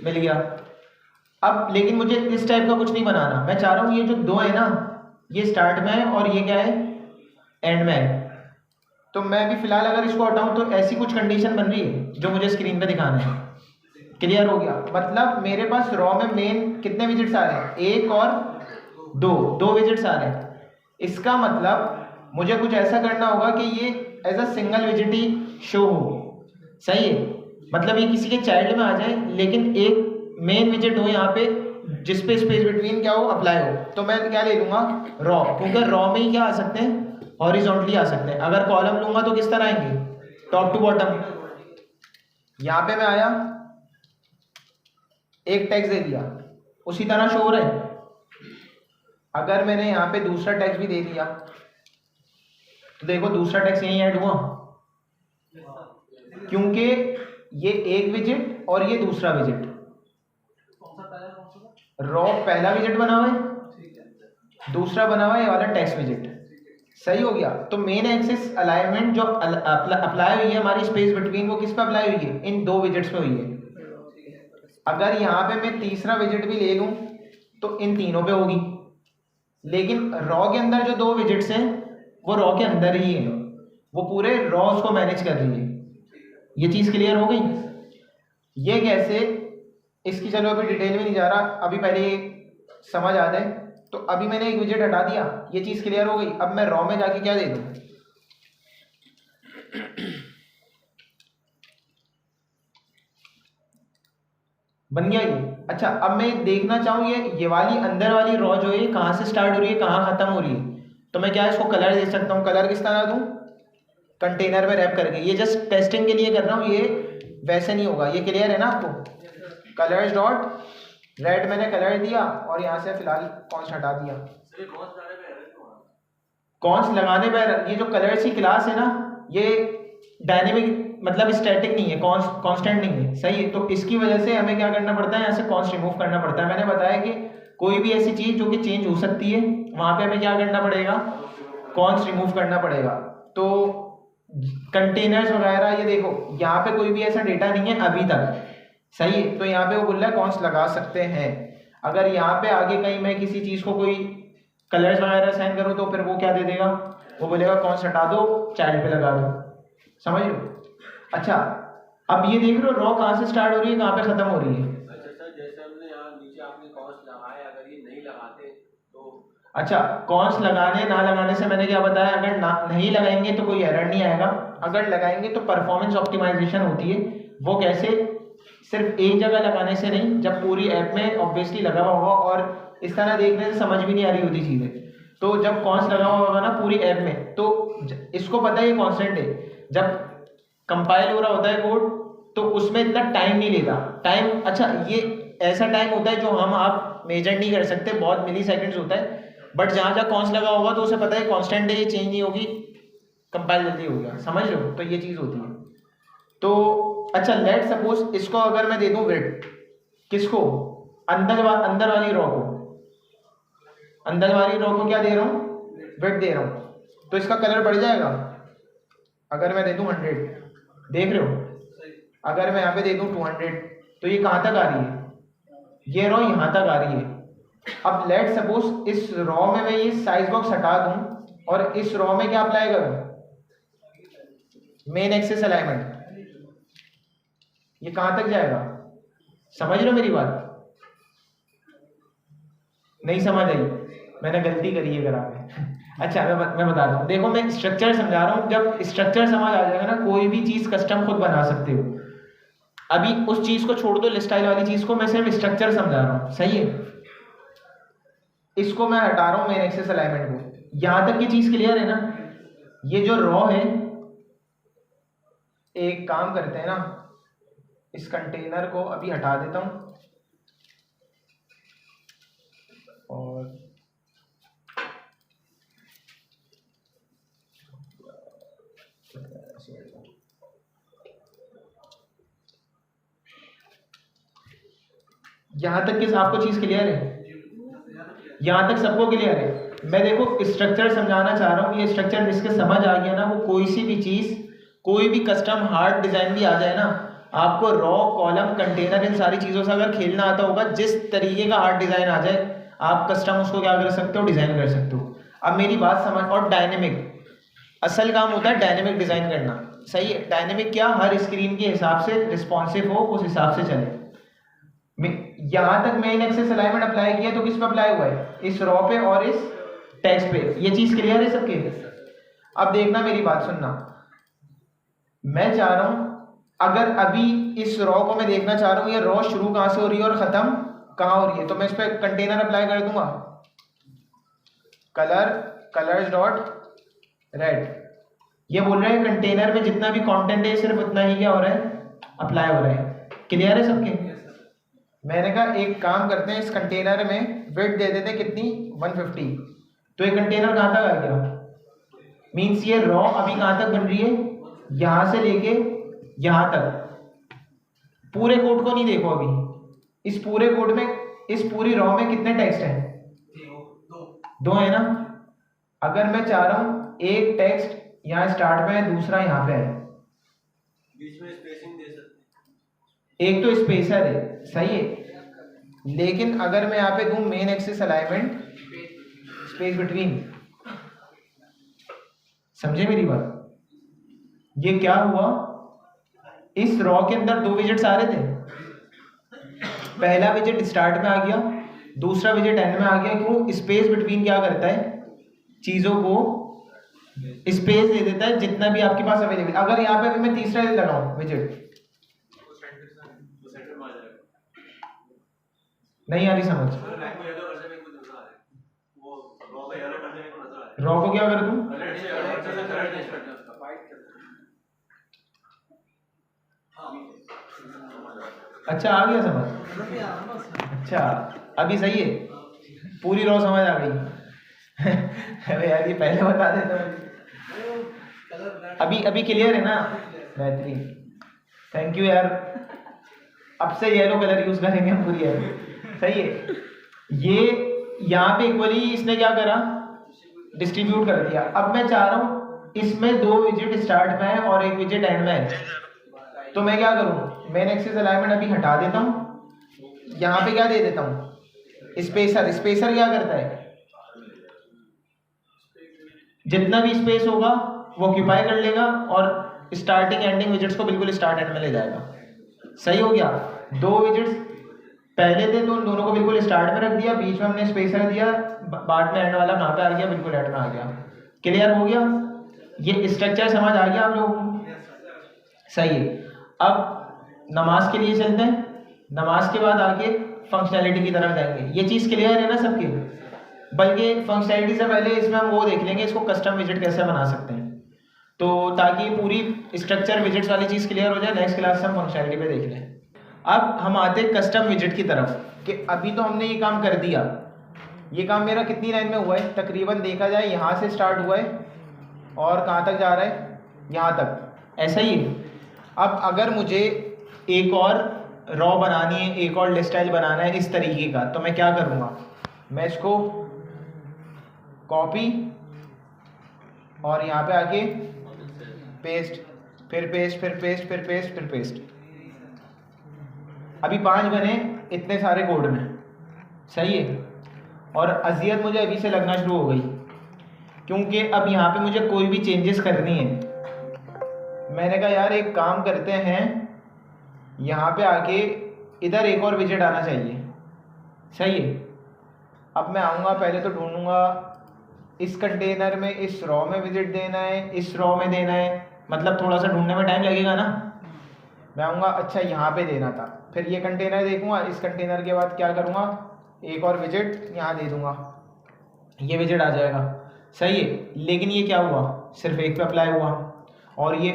मिल गया। अब लेकिन मुझे इस टाइप का कुछ नहीं बनाना, मैं चाह रहा हूँ ये जो 2 है ना, ये स्टार्ट में है और ये क्या है, एंड में है। तो मैं भी फिलहाल अगर इसको हटाऊँ तो ऐसी कुछ कंडीशन बन रही है जो मुझे स्क्रीन पे दिखाना है। क्लियर हो गया? मतलब मेरे पास रॉ में मेन कितने विजिट्स आ रहे हैं, 1 और 2 विजिट्स आ रहे हैं। इसका मतलब मुझे कुछ ऐसा करना होगा कि ये एज अ सिंगल विजिट ही शो हो। सही है? मतलब ये किसी के चाइल्ड में आ जाए लेकिन एक मेन विजिट हो यहाँ पे जिस पे स्पेस बिटवीन क्या हो, अप्लाई हो। तो मैं क्या ले लूंगा, रॉ, क्योंकि रॉ में ही क्या आ सकते हैं, हॉरिजॉन्टली आ सकते हैं। अगर कॉलम लूंगा तो किस तरह आएंगे, टॉप टू बॉटम। यहाँ पे मैं आया, एक टैक्स दे दिया, उसी तरह शो हो रहा है। अगर मैंने यहाँ पे दूसरा टैक्स भी दे दिया तो देखो दूसरा टैक्स यहीं ऐड हुआ, क्योंकि ये एक विजिट और ये दूसरा विजिट। रॉ पहला विजिट बना हुआ है, दूसरा बना हुआ है ये वाला टेक्स्ट विजिट। सही हो गया? तो मेन एक्सिस अलाइनमेंट जो अप्लाई हुई है हमारी स्पेस बिटवीन, वो किस पे अप्लाई हुई है, इन 2 विजिट्स पे हुई है। अगर यहाँ पे मैं तीसरा विजिट भी ले लूं तो इन तीनों पे होगी, लेकिन रॉ के अंदर जो 2 विजिट्स हैं वो रॉ के अंदर ही है, वो पूरे रॉस को मैनेज कर रही है। ये चीज़ क्लियर हो गई? ये कैसे, इसकी चलो अभी डिटेल में नहीं जा रहा, अभी पहले ये समझ आ जाए। तो अभी मैंने एक विजिट हटा दिया, ये चीज़ क्लियर हो गई। अब मैं रॉ में जाके क्या दे दूँ, बन गया ये। अच्छा, अब मैं देखना चाहूँ ये वाली अंदर वाली रॉ जो है ये कहाँ से स्टार्ट हो रही है, कहाँ खत्म हो रही है। तो मैं क्या इसको कलर दे सकता हूँ, कलर किस तरह दूँ, कंटेनर में रैप करके। ये जस्ट टेस्टिंग के लिए कर रहा हूँ, ये वैसे नहीं होगा। ये क्लियर है ना आपको? कलर्स डॉट रेड मैंने कलर दिया और यहाँ से फिलहाल कॉन्स हटा दिया। कॉन्स लगाने पर ये जो कलर्स की क्लास है ना, ये डायनेमिक मतलब स्टैटिक नहीं है, कांस्टेंट नहीं है। सही है? तो इसकी वजह से हमें क्या करना पड़ता है, यहाँ से कॉन्स रिमूव करना पड़ता है। मैंने बताया कि कोई भी ऐसी चीज जो कि चेंज हो सकती है वहां पे हमें क्या करना पड़ेगा, कॉन्स रिमूव करना पड़ेगा। तो कंटेनर्स वगैरह, ये देखो यहाँ पे कोई भी ऐसा डेटा नहीं है अभी तक। सही है? तो यहाँ पे वो बोल रहा है कॉन्स लगा सकते हैं। अगर यहाँ पे आगे कहीं मैं किसी चीज को कोई कलर्स वगैरह साइन करूँ तो फिर वो क्या दे देगा, वो बोलेगा कॉन्स हटा दो, चाइल्ड पे लगा दो। समझ लो? अच्छा, अब ये देख रहे हो रॉ कहाँ से स्टार्ट हो रही है, कहाँ पे खत्म हो रही है। अच्छा सर, जैसे हमने यहाँ नीचे आपने कॉन्स लगाए, अगर ये नहीं लगाते तो? अच्छा, कॉन्स लगाने ना लगाने से मैंने क्या बताया, अगर ना नहीं लगाएंगे तो कोई एरर नहीं आएगा, अगर लगाएंगे तो परफॉर्मेंस ऑप्टिमाइजेशन होती है। वो कैसे, सिर्फ एक जगह लगाने से नहीं, जब पूरी ऐप में ऑब्वियसली लगा हुआ होगा और इस तरह देखने से समझ भी नहीं आ रही होती चीजें, तो जब कॉन्स लगा हुआ होगा ना पूरी ऐप में, तो इसको पता है ये कॉन्स्टेंट है। जब कंपाइल हो रहा होता है कोड तो उसमें इतना टाइम नहीं लेता। टाइम, अच्छा ये ऐसा टाइम होता है जो हम आप मेजर नहीं कर सकते, बहुत मिली सेकेंड्स होता है। बट जहाँ जहाँ कॉन्स लगा होगा तो उसे पता है कांस्टेंट है, ये चेंज नहीं होगी, कंपाइल जल्दी हो गया। समझ लो? तो ये चीज़ होती है। तो अच्छा, लेट सपोज इसको अगर मैं दे दूं विड्थ, किसको, अंदर वाली रो को, अंदर वाली रो को क्या दे रहा हूँ, विड्थ दे रहा हूँ, तो इसका कलर बढ़ जाएगा। अगर मैं दे दूं 100, देख रहे हो, अगर मैं यहाँ पे दे दूं 200 तो ये कहाँ तक आ रही है, ये रो यहाँ तक आ रही है। अब लेट सपोज इस रॉ में मैं ये साइज बॉक्स हटा दूं और इस रॉ में क्या अप्लाई करूं, मेन एक्सिस अलाइनमेंट, ये कहां तक जाएगा। समझ रहे हो मेरी बात? नहीं समझ आई? मैंने गलती करी है अगर आपने अच्छा, मैं बता दूं, देखो मैं स्ट्रक्चर समझा रहा हूं, जब स्ट्रक्चर समझ आ जाएगा ना, कोई भी चीज कस्टम खुद बना सकते हो। अभी उस चीज को छोड़ दो, लिस्टाइल वाली चीज को, मैं सिर्फ स्ट्रक्चर समझा रहा हूं। सही है? इसको मैं हटा रहा हूं मेन एक्सिस अलाइनमेंट को। यहां तक की चीज क्लियर है ना? ये जो रॉ है, एक काम करते हैं ना, इस कंटेनर को अभी हटा देता हूं और यहां तक किस आपको चीज क्लियर है? यहाँ तक सबको क्लियर है? मैं देखो स्ट्रक्चर समझाना चाह रहा हूँ, ये स्ट्रक्चर जिसके समझ आ गया ना, वो कोई सी भी चीज़, कोई भी कस्टम हार्ड डिज़ाइन भी आ जाए ना, आपको रॉ कॉलम कंटेनर इन सारी चीज़ों से अगर खेलना आता होगा, जिस तरीके का हार्ड डिज़ाइन आ जाए आप कस्टम उसको क्या कर सकते हो, डिज़ाइन कर सकते हो। अब मेरी बात समझ। और डायनेमिक, असल काम होता है डायनेमिक डिज़ाइन करना, सही है। डायनेमिक क्या, हर स्क्रीन के हिसाब से रिस्पॉन्सिव हो, उस हिसाब से चले। यहाँ तक मेन एक्सेस अलाइनमेंट अप्लाई किया तो किस पे अप्लाई हुआ है, इस रॉ पे और इस टेक्स्ट पे। ये चीज़ क्लियर है सबके? अब देखना मेरी बात सुनना, मैं चाह रहा हूँ अगर अभी इस रॉ को मैं देखना चाह रहा हूँ ये रॉ शुरू कहाँ से हो रही है और ख़त्म कहाँ हो रही है, तो मैं इस पर कंटेनर अप्लाई कर दूंगा, कलर्स डॉट रेड। ये बोल रहे हैं कंटेनर में जितना भी कंटेंट है सिर्फ उतना ही क्या हो रहा है, अप्लाई हो रहा है। क्लियर है सबके? मैंने कहा एक काम करते हैं, इस कंटेनर में विड्थ दे देते कितनी, 150। तो ये कंटेनर कहाँ तक आ गया, मीन्स ये रॉ अभी कहाँ तक बन रही है, यहाँ से लेके यहाँ तक। पूरे कोड को नहीं देखो अभी, इस पूरे कोड में, इस पूरी रॉ में कितने टेक्स्ट हैं, दो है ना। अगर मैं चाह रहा हूँ एक टेक्स्ट यहाँ स्टार्ट में है, दूसरा यहाँ पे है, बीच में स्पेसिंग दे सकते हैं, एक तो स्पेसर है, सही है। लेकिन अगर मैं यहाँ पे दूं main axis alignment space between, समझे मेरी बात? ये क्या हुआ, इस रॉ के अंदर दो विजिट्स आ रहे थे, पहला विजिट स्टार्ट में आ गया, दूसरा विजिट एंड में आ गया। क्यों? स्पेस बिटवीन क्या करता है, चीजों को स्पेस दे देता है जितना भी आपके पास अवेलेबल। अगर यहाँ पे मैं तीसरा लगाऊं विजिट, नहीं आ रही समझ, रॉ को क्या कर दूं, अच्छा आ गया समझ, अच्छा अभी सही है, पूरी रॉ समझ आ गई। अरे यार ये पहले बता देता, अभी क्लियर है ना, बेहतरीन, थैंक यू यार। अब से येलो कलर यूज करेंगे हम पूरी है, सही है। ये यहाँ पे इक्वली इसने क्या करा, डिस्ट्रीब्यूट कर दिया। अब मैं चाह रहा हूँ इसमें दो विजिट स्टार्ट में है और एक विजिट एंड में है, तो मैं क्या करूँ, मेन एक्सिस अलाइनमेंट अभी हटा देता हूँ, यहाँ पे क्या दे देता हूँ, स्पेसर। स्पेसर क्या करता है, जितना भी स्पेस होगा वो ऑक्यूपाई कर लेगा और स्टार्टिंग एंडिंग विजिट्स को बिल्कुल स्टार्ट एंड में ले जाएगा। सही हो गया? दो विजिट्स पहले थे तो उन दोनों को बिल्कुल स्टार्ट में रख दिया, बीच में हमने स्पेसर दिया, बाद में एंड वाला कहाँ पे आ गया, बिल्कुल एंड में आ गया। क्लियर हो गया? ये स्ट्रक्चर समझ आ गया आप लोगों को? सही है। अब नमाज के लिए चलते हैं, नमाज के बाद आके फंक्शनैलिटी की तरफ जाएंगे। ये चीज़ क्लियर है ना सबके? बल्कि फंक्शनैलिटी से पहले इसमें हम वो देख लेंगे इसको कस्टम विजिट कैसे बना सकते हैं, तो ताकि पूरी स्ट्रक्चर विजिट्स वाली चीज़ क्लियर हो जाए। नेक्स्ट क्लास से हम फंक्शनैलिटी पे देख लें। अब हम आते हैं कस्टम विजिट की तरफ, कि अभी तो हमने ये काम कर दिया, ये काम मेरा कितनी लाइन में हुआ है, तकरीबन देखा जाए यहाँ से स्टार्ट हुआ है और कहाँ तक जा रहा है, यहाँ तक, ऐसा ही है। अब अगर मुझे एक और रॉ बनानी है, एक और लिस्ट स्टाइल बनाना है इस तरीके का, तो मैं क्या करूँगा, मैं इसको कॉपी और यहाँ पे आके पेस्ट, फिर पेस्ट, फिर पेस्ट, फिर पेस्ट, फिर पेस्ट। अभी 5 बने इतने सारे कोड में, सही है। और अजियत मुझे अभी से लगना शुरू हो गई, क्योंकि अब यहाँ पे मुझे कोई भी चेंजेस करनी है। मैंने कहा यार एक काम करते हैं, यहाँ पे आके इधर एक और विजिट आना चाहिए, सही है। अब मैं आऊँगा, पहले तो ढूंढूंगा इस कंटेनर में, इस रॉ में विजिट देना है, इस रॉ में देना है, मतलब थोड़ा सा ढूंढने में टाइम लगेगा ना। मैं आऊँगा, अच्छा यहाँ पे देना था, फिर ये कंटेनर देखूँगा, इस कंटेनर के बाद क्या करूँगा, एक और विजिट यहाँ दे दूँगा, ये विजिट आ जाएगा, सही है। लेकिन ये क्या हुआ, सिर्फ एक पे अप्लाई हुआ और ये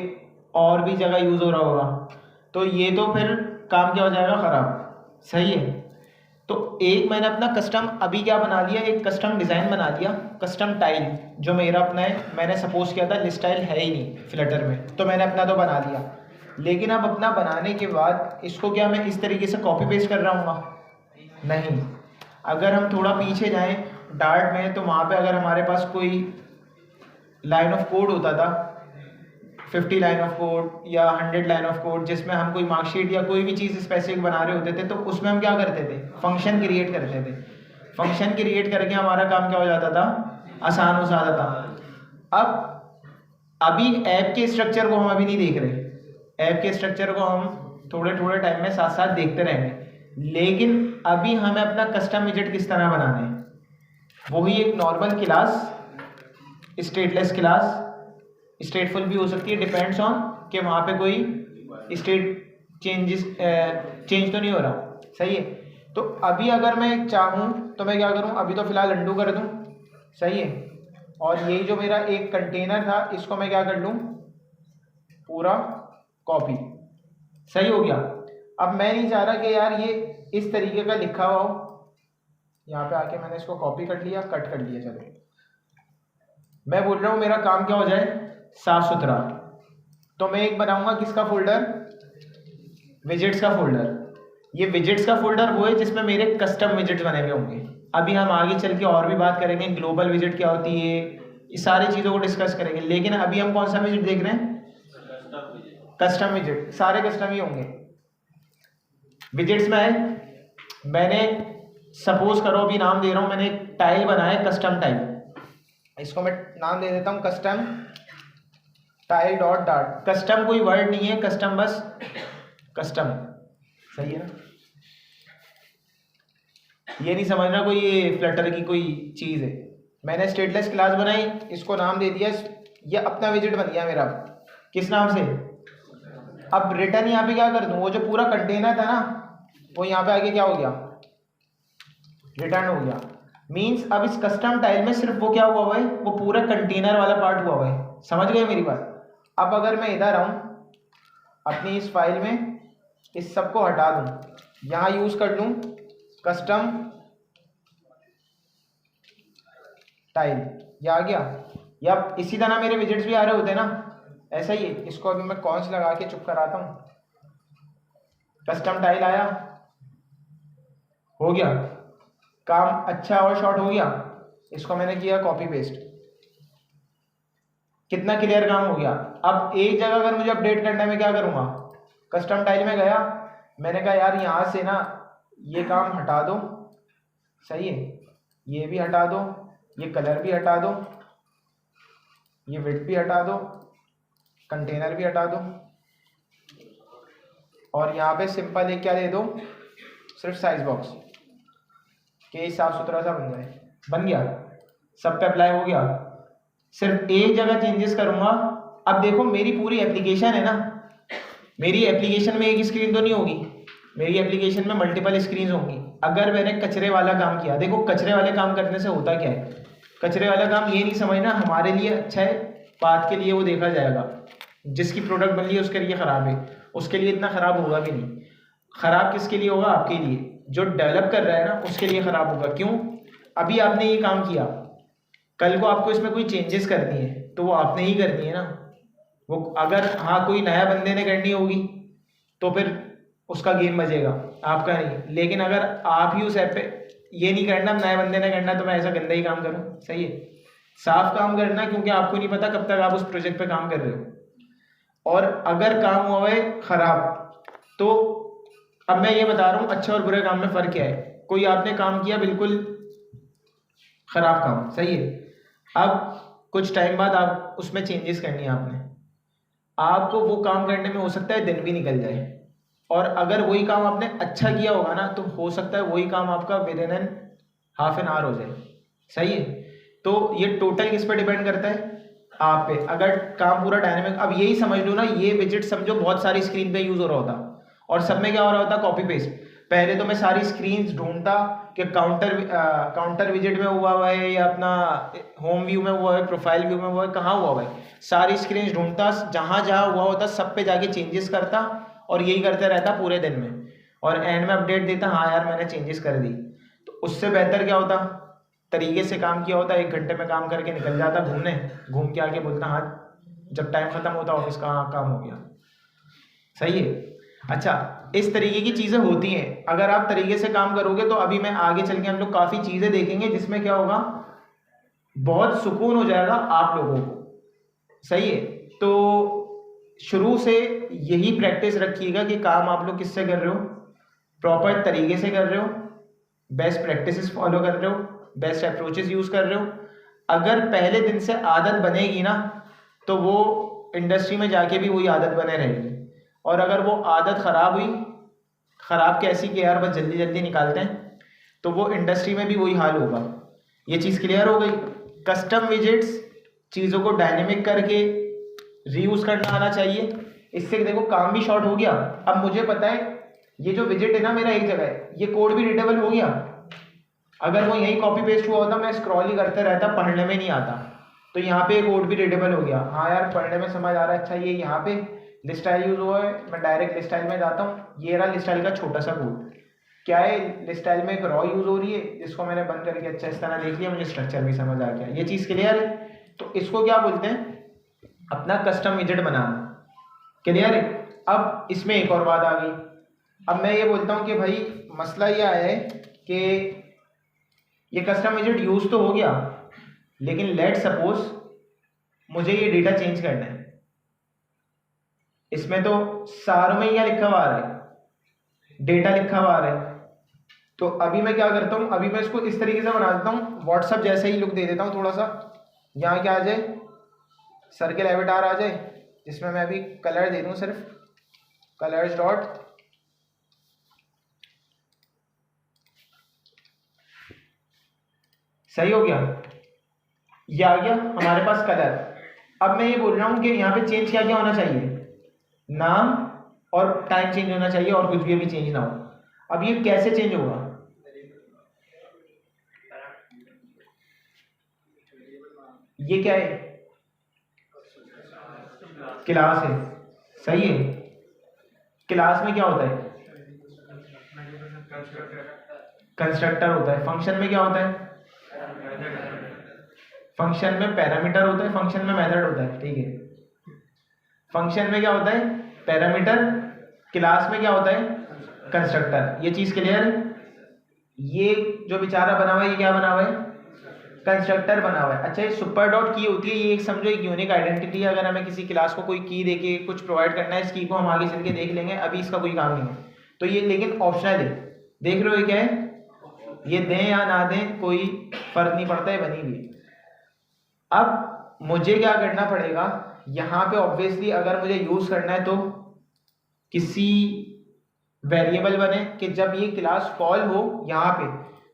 और भी जगह यूज़ हो रहा होगा, तो ये तो फिर काम क्या हो जाएगा, ख़राब, सही है। तो एक मैंने अपना कस्टम अभी क्या बना लिया, एक कस्टम डिज़ाइन बना दिया, कस्टम टाइल जो मेरा अपना है। मैंने सपोज किया था लिस्ट टाइल है ही नहीं फ्लटर में, तो मैंने अपना तो बना लिया। लेकिन अब अपना बनाने के बाद इसको क्या मैं इस तरीके से कॉपी पेस्ट कर रहा हूँ? नहीं। अगर हम थोड़ा पीछे जाएं डार्ट में, तो वहाँ पे अगर हमारे पास कोई लाइन ऑफ कोड होता था, 50 लाइन ऑफ कोड या 100 लाइन ऑफ कोड, जिसमें हम कोई मार्कशीट या कोई भी चीज़ स्पेसिफिक बना रहे होते थे, तो उसमें हम क्या करते थे, फंक्शन क्रिएट करते थे। फंक्शन क्रिएट करके हमारा काम क्या हो जाता था, आसान हो जाता था। अब अभी ऐप के स्ट्रक्चर को हम अभी नहीं देख रहे, ऐप के स्ट्रक्चर को हम थोड़े थोड़े टाइम में साथ साथ देखते रहेंगे, लेकिन अभी हमें अपना कस्टम विजेट किस तरह बनाना है, वही एक नॉर्मल क्लास, स्टेटलेस क्लास, स्टेटफुल भी हो सकती है, डिपेंड्स ऑन कि वहाँ पे कोई स्टेट चेंज तो नहीं हो रहा, सही है। तो अभी अगर मैं चाहूँ तो मैं क्या करूँ, अभी तो फिलहाल अंडू कर दूँ, सही है, और यही जो मेरा एक कंटेनर था इसको मैं क्या कर लूँ, पूरा कॉपी, सही हो गया। अब मैं नहीं चाह रहा कि यार ये इस तरीके का लिखा हुआ हो, यहाँ पे आके मैंने इसको कॉपी कर लिया, कट कर लिया, चलो मैं बोल रहा हूँ मेरा काम क्या हो जाए, साफ सुथरा। तो मैं एक बनाऊंगा किसका फोल्डर, विजेट्स का फोल्डर। ये विजेट्स का फोल्डर वो है जिसमें मेरे कस्टम विजेट्स बने हुए होंगे। अभी हम आगे चल के और भी बात करेंगे, ग्लोबल विजेट क्या होती है, ये सारी चीज़ों को डिस्कस करेंगे, लेकिन अभी हम कौन सा विजेट देख रहे हैं, कस्टम विजेट, सारे कस्टम ही होंगे। विजेट्स में है, मैंने सपोज करो अभी नाम दे रहा हूँ, मैंने एक टाइल बनाया कस्टम टाइल, इसको मैं नाम दे देता हूँ custom tile dot dart. Custom कोई वर्ड नहीं है, कस्टम बस कस्टम, सही है ना। ये नहीं समझना कोई ये फ्लटर की कोई चीज़ है। मैंने स्टेटलेस क्लास बनाई, इसको नाम दे दिया, ये अपना विजेट बन गया मेरा, किस नाम से। अब रिटर्न यहाँ पे क्या कर दूँ, वो जो पूरा कंटेनर था ना वो यहाँ पे आगे क्या हो गया, रिटर्न हो गया। मीन्स अब इस कस्टम टाइल में सिर्फ वो क्या हुआ है, वो पूरा कंटेनर वाला पार्ट हुआ है, समझ गए मेरी बात। अब अगर मैं इधर आऊँ अपनी इस फाइल में, इस सब को हटा दूँ, यहाँ यूज़ कर लूँ कस्टम टाइल, ये आ गया। या इसी तरह मेरे विजेट्स भी आ रहे होते हैं ना, ऐसा ही है। इसको अभी मैं कॉन्स लगा के चुप कराता हूँ, कस्टम टाइल आया, हो गया काम, अच्छा और शॉर्ट हो गया। इसको मैंने किया कॉपी पेस्ट, कितना क्लियर काम हो गया। अब एक जगह अगर मुझे अपडेट करना है, मैं क्या करूँगा, कस्टम टाइल में गया, मैंने कहा यार यहाँ से ना ये काम हटा दो, सही है, ये भी हटा दो, ये कलर भी हटा दो, ये विड्थ भी हटा दो, कंटेनर भी हटा दो, और यहाँ पे सिंपल एक क्या दे दो, सिर्फ साइज बॉक्स, के साफ सुथरा सा बन जाए, बन गया, सब पे अप्लाई हो गया। सिर्फ एक जगह चेंजेस करूँगा। अब देखो मेरी पूरी एप्लीकेशन है ना, मेरी एप्लीकेशन में एक स्क्रीन तो नहीं होगी, मेरी एप्लीकेशन में मल्टीपल स्क्रीन होंगी। अगर मैंने कचरे वाला काम किया, देखो कचरे वाले काम करने से होता क्या है, कचरे वाला काम ये नहीं समझना हमारे लिए अच्छा है, बात के लिए वो देखा जाएगा, जिसकी प्रोडक्ट बन रही है उसके लिए ख़राब है, उसके लिए इतना ख़राब होगा भी नहीं। ख़राब किसके लिए होगा, आपके लिए, जो डेवलप कर रहा है ना उसके लिए ख़राब होगा। क्यों, अभी आपने ये काम किया, कल को आपको इसमें कोई चेंजेस करनी है तो वो आपने ही करनी है ना। वो अगर हाँ कोई नया बंदे ने करनी होगी तो फिर उसका गेम बजेगा, आपका नहीं। लेकिन अगर आप ही उस ऐप पे, ये नहीं करना नए बंदे ने करना तो मैं ऐसा गंदा ही काम करूँ, सही है, साफ काम करना, क्योंकि आपको नहीं पता कब तक आप उस प्रोजेक्ट पे काम कर रहे हो। और अगर काम हुआ है खराब, तो अब मैं ये बता रहा हूँ अच्छे और बुरे काम में फ़र्क क्या है। कोई आपने काम किया बिल्कुल खराब काम, सही है, अब कुछ टाइम बाद आप उसमें चेंजेस करनी है आपको वो काम करने में हो सकता है दिन भी निकल जाए, और अगर वही काम आपने अच्छा किया होगा ना तो हो सकता है वही काम आपका with in half an hour हो जाए, सही है। तो ये टोटल किस पे डिपेंड करता है, आप पे। अगर काम पूरा डायनेमिक, अब यही समझ लो ना, ये विजिट समझो बहुत सारी स्क्रीन पे यूज हो रहा होता, और सब में क्या हो रहा होता, कॉपी पेस्ट। पहले तो मैं सारी स्क्रीन्स ढूंढता कि काउंटर विजिट में हुआ है या अपना होम व्यू में हुआ है, प्रोफाइल व्यू में हुआ है, कहाँ हुआ है, सारी स्क्रीन्स ढूंढता, जहाँ जहाँ हुआ होता सब पे जाके चेंजेस करता, और यही करते रहता पूरे दिन में, और एंड में अपडेट देता, हाँ यार मैंने चेंजेस कर दी। तो उससे बेहतर क्या होता, तरीके से काम किया होता, 1 घंटे में काम करके निकल जाता घूमने, घूम के आके बोलता हाँ जब टाइम खत्म होता ऑफिस का, हाँ काम हो गया, सही है। अच्छा, इस तरीके की चीज़ें होती हैं। अगर आप तरीके से काम करोगे तो अभी मैं आगे चल के हम लोग काफ़ी चीज़ें देखेंगे जिसमें क्या होगा, बहुत सुकून हो जाएगा आप लोगों को। सही है, तो शुरू से यही प्रैक्टिस रखिएगा कि काम आप लोग किससे कर रहे हो, प्रॉपर तरीके से कर रहे हो, बेस्ट प्रैक्टिसेस फॉलो कर रहे हो, बेस्ट अप्रोचेस यूज़ कर रहे हो। अगर पहले दिन से आदत बनेगी ना तो वो इंडस्ट्री में जाके भी वही आदत बने रहेगी। और अगर वो आदत ख़राब हुई, ख़राब कैसी कि यार बस जल्दी जल्दी निकालते हैं, तो वो इंडस्ट्री में भी वही हाल होगा। ये चीज़ क्लियर हो गई। कस्टम विजेट्स, चीज़ों को डायनेमिक करके रीयूज़ करना आना चाहिए। इससे देखो काम भी शॉर्ट हो गया। अब मुझे पता है ये जो विजिट है ना मेरा एक जगह है, ये कोड भी रीडेबल हो गया। अगर वो यहीं कॉपी पेस्ट हुआ होता मैं स्क्रॉल ही करते रहता, पढ़ने में नहीं आता। तो यहाँ पे कोड भी रीडेबल हो गया। हाँ यार पढ़ने में समझ आ रहा है। अच्छा ये यहाँ पे लिस्ट स्टाइल यूज हुआ है, मैं डायरेक्ट लिस्ट स्टाइल में जाता हूँ। ये रहा लिस्ट स्टाइल का छोटा सा कोड। क्या है, लिस्ट स्टाइल में एक रॉ यूज हो रही है जिसको मैंने बंद करके अच्छा इस तरह देख लिया, मुझे स्ट्रक्चर भी समझ आ गया। ये चीज़ क्लियर है। तो इसको क्या बोलते हैं, अपना कस्टम विजेट बनाना। क्लियर है। अब इसमें एक और बात आ गई। अब मैं ये बोलता हूँ कि भाई मसला ये आया है कि ये कस्टम विजेट यूज तो हो गया, लेकिन लेट सपोज मुझे ये डेटा चेंज करना है। इसमें तो सारों में क्या लिखा हुआ आ रहा है, डेटा लिखा हुआ आ रहा है। तो अभी मैं क्या करता हूँ, अभी मैं इसको इस तरीके से बना देता हूँ, व्हाट्सअप जैसे ही लुक दे देता हूँ थोड़ा सा। यहाँ क्या आ जाए, सर्किल एवेटार आ जाए, जिसमें मैं अभी कलर दे दूँ, सिर्फ कलर्स डॉट सही हो गया। ये आ गया हमारे पास कलर। अब मैं ये बोल रहा हूँ कि यहाँ पे चेंज क्या क्या होना चाहिए, नाम और टाइम चेंज होना चाहिए, और कुछ भी अभी चेंज ना हो। अब ये कैसे चेंज होगा, ये क्या है, क्लास है। सही है। क्लास में क्या होता है, कंस्ट्रक्टर होता है। फंक्शन में क्या होता है, फंक्शन में पैरामीटर होता है, फंक्शन में मेथड होता है। ठीक है, फंक्शन में क्या होता है, पैरामीटर। क्लास में क्या होता है, कंस्ट्रक्टर। ये चीज क्लियर है। ये जो बेचारा बना हुआ है, ये क्या बना हुआ है, कंस्ट्रक्टर बना हुआ है। अच्छा, ये सुपर डॉट की होती है, ये एक समझो एक यूनिक आइडेंटिटी है। अगर हमें किसी क्लास को कोई की देके कुछ प्रोवाइड करना है, इस की को हम आगे चल के देख लेंगे, अभी इसका कोई काम नहीं है। तो ये लेकिन ऑप्शनल है। देख रहे हो ये क्या है, ये दें या ना दें कोई फर्क नहीं पड़ता है, बनी हुई। अब मुझे क्या करना पड़ेगा, यहाँ पे ऑब्वियसली अगर मुझे यूज करना है तो किसी वेरिएबल बने कि जब ये क्लास कॉल हो यहाँ पे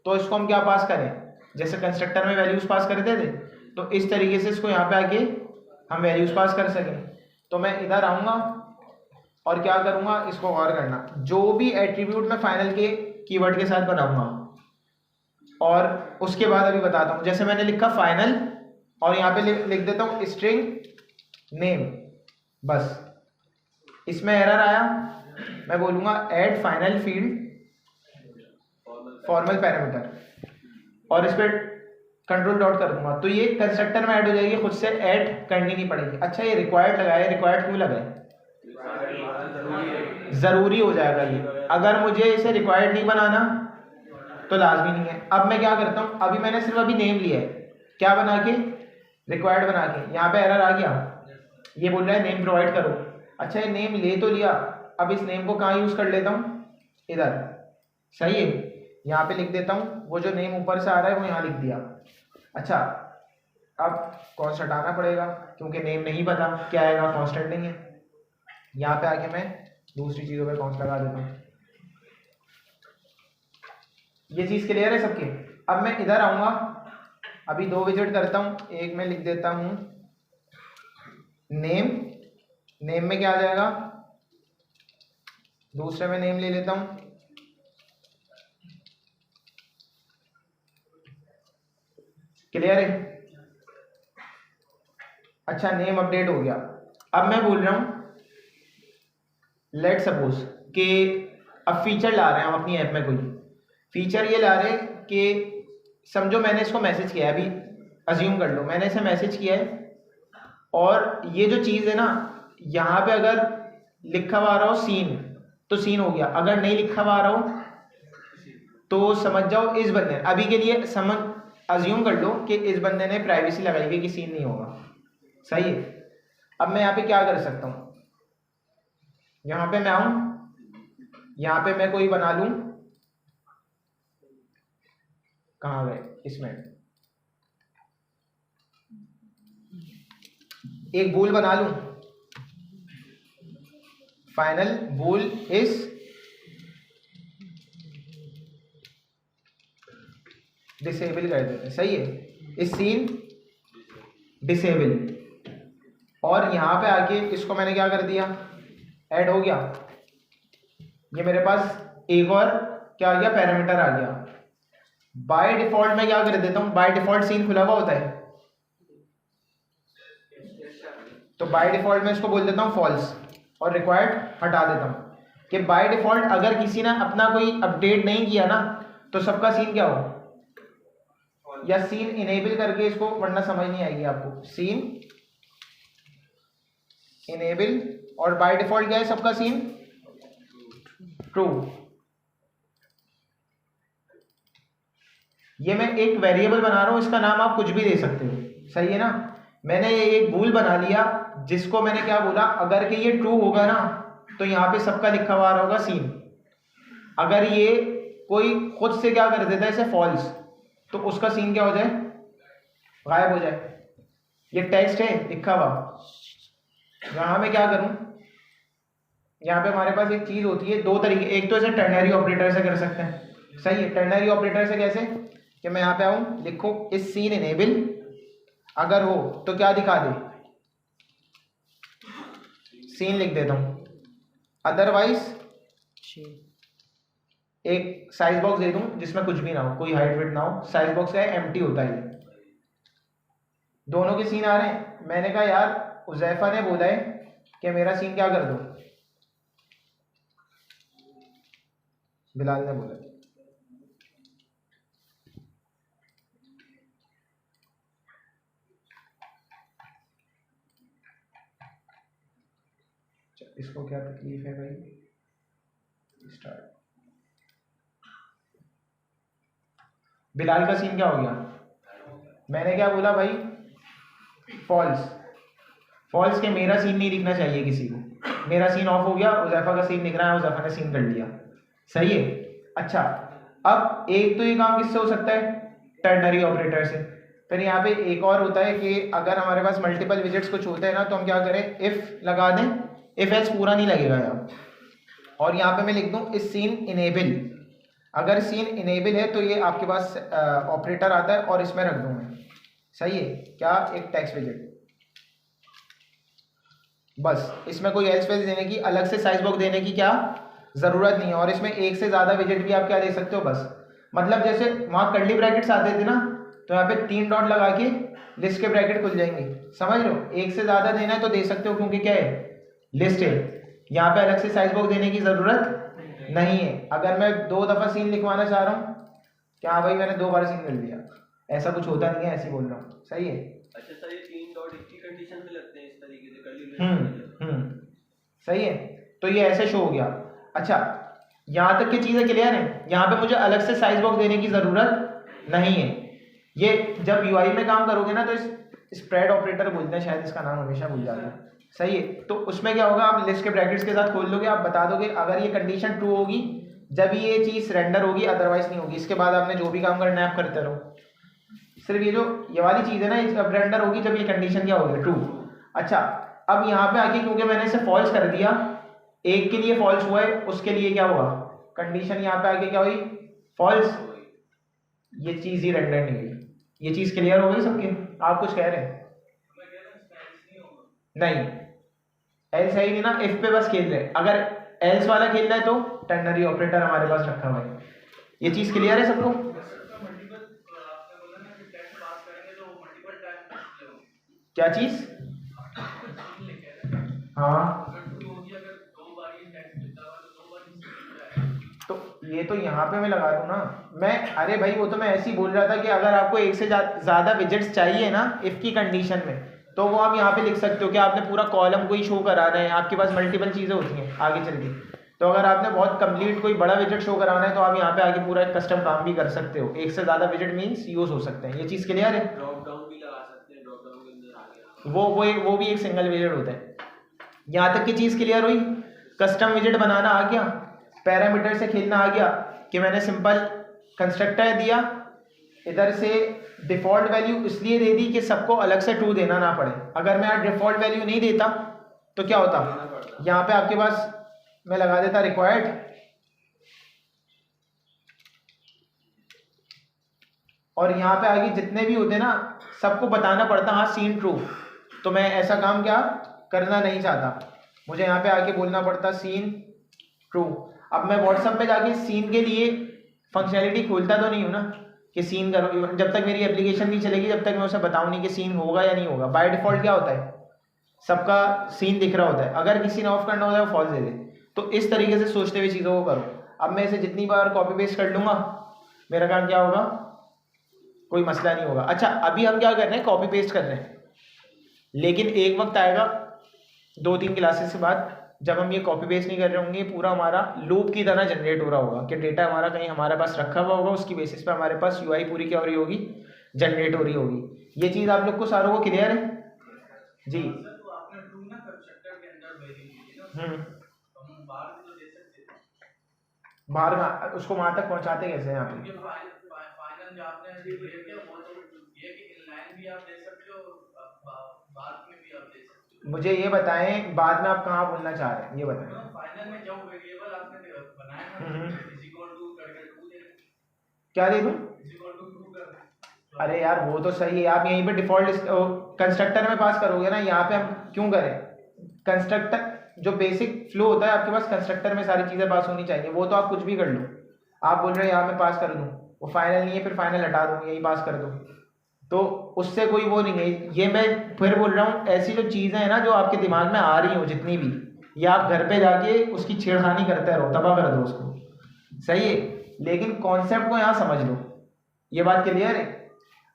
तो इसको हम क्या पास करें, जैसे कंस्ट्रक्टर में वैल्यूज पास करते थे, तो इस तरीके से इसको यहाँ पे आके हम वैल्यूज पास कर सकें। तो मैं इधर आऊँगा और क्या करूँगा, इसको गौर करना, जो भी एट्रीब्यूट मैं फाइनल के कीवर्ड के साथ बनाऊंगा, और उसके बाद अभी बताता हूँ। जैसे मैंने लिखा फाइनल और यहाँ पे लिख देता हूँ स्ट्रिंग नेम, बस। इसमें एरर आया, मैं बोलूँगा add final field formal parameter, और इस पर कंट्रोल डॉट कर दूंगा, तो ये कंस्ट्रक्टर में ऐड हो जाएगी, खुद से ऐड करनी नहीं पड़ेगी। अच्छा, ये रिक्वायर्ड लगाए, रिक्वायर्ड क्यों लगाए, जरूरी हो जाएगा ये। अगर मुझे इसे रिक्वायर्ड नहीं बनाना तो लाजमी नहीं है। अब मैं क्या करता हूँ, अभी मैंने सिर्फ अभी नेम लिया है, क्या बना के, रिक्वायर्ड बना के। यहाँ पे एरर आ गया, ये बोल रहा है नेम प्रोवाइड करो। अच्छा, ये नेम ले तो लिया, अब इस नेम को कहाँ यूज कर लेता हूँ, इधर। सही है, यहाँ पे लिख देता हूँ, वो जो नेम ऊपर से आ रहा है वो यहाँ लिख दिया। अच्छा, अब कॉन्स्ट हटाना पड़ेगा क्योंकि नेम नहीं पता क्या आएगा, कॉन्स्टेंट नहीं है। यहाँ पे आके मैं दूसरी चीजों पे कॉन्स्ट लगा देता हूँ। ये चीज क्लियर है सबके। अब मैं इधर आऊंगा, अभी दो विजिट करता हूँ, एक में लिख देता हूँ नेम, नेम में क्या आ जाएगा, दूसरे में नेम ले लेता हूँ, क्लियर है। अच्छा, नेम अपडेट हो गया। अब मैं बोल रहा हूँ लेट सपोज कि अब फीचर ला रहे हैं हम अपनी ऐप में, कोई फीचर ये ला रहे हैं कि समझो मैंने इसको मैसेज किया है, अभी अज्यूम कर लो मैंने इसे मैसेज किया है, और ये जो चीज़ है ना, यहाँ पे अगर लिखा हुआ आ रहा हो सीन, तो सीन हो गया। अगर नहीं लिखा हुआ आ रहा हो तो समझ जाओ इस बंदे ने, अभी के लिए समझ अज्यूम कर लो कि इस बंदे ने प्राइवेसी लगाई हुई कि सीन नहीं होगा, सही है। अब मैं यहाँ पे क्या कर सकता हूँ, यहाँ पे मैं आऊँ, यहाँ पे मैं कोई बना लूँ, कहाँ गए, इसमें एक बूल बना लूँ, फाइनल बूल इज डिसेबल कर देते हैं, सही है, इस सीन डिसेबल। और यहाँ पे आके इसको मैंने क्या कर दिया, ऐड हो गया, ये मेरे पास एक और क्या आ गया, पैरामीटर आ गया। बाय डिफॉल्ट मैं क्या कर देता हूँ, बाय डिफॉल्ट सीन खुला हुआ होता है, तो बाय डिफॉल्ट मैं इसको बोल देता हूँ फॉल्स और रिक्वायर्ड हटा देता हूँ कि बाय डिफॉल्ट अगर किसी ने अपना कोई अपडेट नहीं किया ना तो सबका सीन क्या हो, या सीन इनेबल करके इसको, वरना समझ नहीं आएगी आपको, सीन इनेबल और बाय डिफॉल्ट क्या है सबका सीन ट्रू। ये मैं एक वेरिएबल बना रहा हूं, इसका नाम आप कुछ भी दे सकते हो, सही है ना। मैंने ये एक बूल बना लिया जिसको मैंने क्या बोला, अगर कि ये ट्रू होगा ना तो यहाँ पे सबका लिखा हुआ आ रहा होगा सीन, अगर ये कोई खुद से क्या कर देता है इसे फॉल्स, तो उसका सीन क्या हो जाए, गायब हो जाए। ये टेक्स्ट है लिखा हुआ, यहाँ मैं क्या करूं, यहाँ पे हमारे पास एक चीज होती है, दो तरीके, एक तो इसे टर्नरी ऑपरेटर से कर सकते हैं, सही है। टर्नरी ऑपरेटर से कैसे, कि मैं यहाँ पे आऊं, लिखो इस सीन इनेबल, अगर हो तो क्या दिखा दे, सीन लिख देता हूं, अदरवाइज एक साइज बॉक्स दे दूं जिसमें कुछ भी ना हो, कोई हाइट वेट ना हो, साइज बॉक्स का एम्प्टी होता है। दोनों के सीन आ रहे हैं, मैंने कहा यार उज़ैफा ने बोला है कि मेरा सीन क्या कर दो, बिलाल ने बोला, इसको क्या तकलीफ है भाई, स्टार्ट। बिलाल का सीन क्या हो गया, मैंने क्या बोला भाई, फॉल्स, फॉल्स के मेरा सीन नहीं दिखना चाहिए किसी को, मेरा सीन ऑफ हो गया, उज़ैफा का सीन दिख रहा है, उज़ैफा ने सीन कर लिया, सही है। अच्छा, अब एक तो ये काम किससे हो सकता है, टर्नरी ऑपरेटर से। फिर यहाँ पे एक और होता है कि अगर हमारे पास मल्टीपल विजिट्स कुछ होते हैं ना, तो हम क्या करें, इफ लगा दें, इफ एल्स पूरा नहीं लगेगा यहाँ, और यहाँ पे मैं लिख दूं इस सीन इनेबल, अगर सीन इनेबल है तो ये आपके पास ऑपरेटर आता है और इसमें रख दूं मैं, सही है क्या, एक टेक्स्ट विजिट, बस इसमें कोई एल्स वेल्स देने की, अलग से साइज बॉक्स देने की क्या जरूरत नहीं है। और इसमें एक से ज्यादा विजिट भी आप क्या दे सकते हो, बस मतलब जैसे वहां कर्ली ब्रैकेट्स आते थे ना, तो यहाँ पे 3 डॉट लगा के लिस्ट के ब्रैकेट खुल जाएंगे, समझ लो, एक से ज्यादा देना है तो दे सकते हो क्योंकि क्या है, लिस्ट है, यहाँ पे अलग से साइज बॉक्स देने की जरूरत नहीं है। अगर मैं 2 दफा सीन लिखवाना चाह रहा हूँ कि हाँ भाई मैंने 2 बार सीन कर दिया, ऐसा कुछ होता नहीं है, ऐसे बोल रहा हूँ, सही है। अच्छा सर, ये 3 डॉट एक ही कंडीशन में लगते हैं इस तरीके से कर्ली, सही है, तो ये ऐसे शो हो गया। अच्छा, यहाँ तक की चीजें क्लियर है, यहाँ पे मुझे अलग से साइज बॉक्स देने की जरूरत नहीं है। ये जब यूआई में काम करोगे ना तो इस स्प्रेड ऑपरेटर बोलते हैं, शायद इसका नाम हमेशा भूल जाता है, सही है। तो उसमें क्या होगा, आप लिस्ट के ब्रैकेट्स के साथ खोल लोगे, आप बता दोगे अगर ये कंडीशन ट्रू होगी जब ये चीज रेंडर होगी, अदरवाइज नहीं होगी। इसके बाद आपने जो भी काम करना है आप करते रहो, सिर्फ ये वाली चीज है ना, जब रेंडर होगी जब ये कंडीशन क्या होगी, ट्रू। अच्छा, अब यहाँ पे आके क्योंकि मैंने इसे फॉल्स कर दिया, एक के लिए फॉल्स हुआ है, उसके लिए क्या हुआ, कंडीशन यहाँ पे आके क्या हुई, फॉल्स, ये चीज ही रेंडर नहीं हुई। ये चीज क्लियर हो गई सबके, आप कुछ कह रहे हैं? नहीं, एल्स है ही नहीं ना, इफ पे बस खेल रहे। अगर एल्स वाला खेल रहा है तो टर्नरी ऑपरेटर हमारे पास रखा हुआ है। ये चीज क्लियर है सबको? क्या चीज? हाँ, तो ये तो यहाँ पे मैं लगा दूं ना मैं, अरे भाई वो तो मैं ऐसे ही बोल रहा था कि अगर आपको एक से ज्यादा विजिट्स चाहिए ना इफ की कंडीशन में, तो वो आप यहाँ पे लिख सकते हो कि आपने पूरा कॉलम को ही शो कराना है, आपके पास मल्टीपल चीजें होती हैं आगे चल के, तो अगर आपने बहुत कंप्लीट कोई बड़ा विजिट शो कराना है तो आप यहाँ पे आके पूरा एक कस्टम काम भी कर सकते हो, एक से ज़्यादा विजिट मीन्स यूज़ हो सकते हैं। ये चीज़ क्लियर है? ड्रॉप डाउन भी लगा सकते हैं, ड्रॉप डाउन के अंदर आ गया वो भी एक सिंगल विजिट होता है। यहाँ तक की चीज़ क्लियर हुई? कस्टम विजिट बनाना आ गया, पैरामीटर से खेलना आ गया कि मैंने सिंपल कंस्ट्रक्टर दिया, इधर से डिफ़ॉल्ट वैल्यू इसलिए दे दी कि सबको अलग से ट्रू देना ना पड़े। अगर मैं यहाँ डिफ़ॉल्ट वैल्यू नहीं देता तो क्या होता, यहाँ पे आपके पास मैं लगा देता रिक्वायर्ड, और यहाँ पे आगे जितने भी होते ना सबको बताना पड़ता हाँ सीन ट्रू। तो मैं ऐसा काम क्या करना नहीं चाहता, मुझे यहाँ पे आके बोलना पड़ता सीन ट्रू। अब मैं व्हाट्सएप पे जाके सीन के लिए फंक्शनैलिटी खोलता तो नहीं हूँ ना कि सीन करो, जब तक मेरी एप्लीकेशन नहीं चलेगी जब तक मैं उसे बताऊँ नहीं कि सीन होगा या नहीं होगा। बाय डिफ़ॉल्ट क्या होता है, सबका सीन दिख रहा होता है, अगर किसी ने ऑफ करना होता है वो फॉल्स दे दे। तो इस तरीके से सोचते हुए चीज़ों को करो। अब मैं इसे जितनी बार कॉपी पेस्ट कर लूँगा मेरा काम क्या होगा, कोई मसला नहीं होगा। अच्छा अभी हम क्या कर रहे हैं, कॉपी पेस्ट कर रहे हैं, लेकिन एक वक्त आएगा 2-3 क्लासेस के बाद जब हम ये कॉपी पेस्ट नहीं कर रहे होंगे, पूरा हमारा लूप की तरह जनरेट हो रहा होगा कि डेटा हमारा कहीं हमारे पास रखा हुआ होगा, उसकी बेसिस पे हमारे पास यूआई पूरी क्या हो रही होगी, जनरेट हो रही होगी। ये चीज़ आप लोग को सारों को क्लियर है जी? तो आपने ट्रू ना कंस्ट्रक्टर के अंदर वेरी की ना, तो हम बाहर भी तो दे सकते हैं। बाहर का उसको वहाँ तक पहुँचाते कैसे हैं यहाँ पे? ये फाइनल जो आपने क्लियर किया वो तो ये कि इनलाइन भी आप दे सकते हो, बाद में भी आप दे सकते हो। मुझे ये बताएं बाद में आप कहाँ बोलना चाह रहे हैं, ये बताएं। फाइनल में जो वेरिएबल आपने बनाया ना इज इक्वल टू करके ट्रू दे, क्या दे दूँ? इज इक्वल टू ट्रू कर। अरे यार वो तो सही है, आप यहीं पे डिफॉल्ट कंस्ट्रक्टर में पास करोगे ना, यहाँ पे हम क्यों करें? कंस्ट्रक्टर जो बेसिक फ्लो होता है आपके पास, कंस्ट्रक्टर में सारी चीज़ें पास होनी चाहिए। वो तो आप कुछ भी कर लो, आप बोल रहे हैं यहाँ पे पास कर दूँ, वो फाइनल नहीं है फिर फाइनल हटा दूँ यही पास कर दूँ, तो उससे कोई वो नहीं है। ये मैं फिर बोल रहा हूँ ऐसी जो चीज़ें हैं ना जो आपके दिमाग में आ रही हो जितनी भी, ये आप घर पे जाके उसकी छेड़खानी करते रहो, तबाह कर दो उसको, सही है, लेकिन कॉन्सेप्ट को यहाँ समझ लो। ये बात क्लियर है?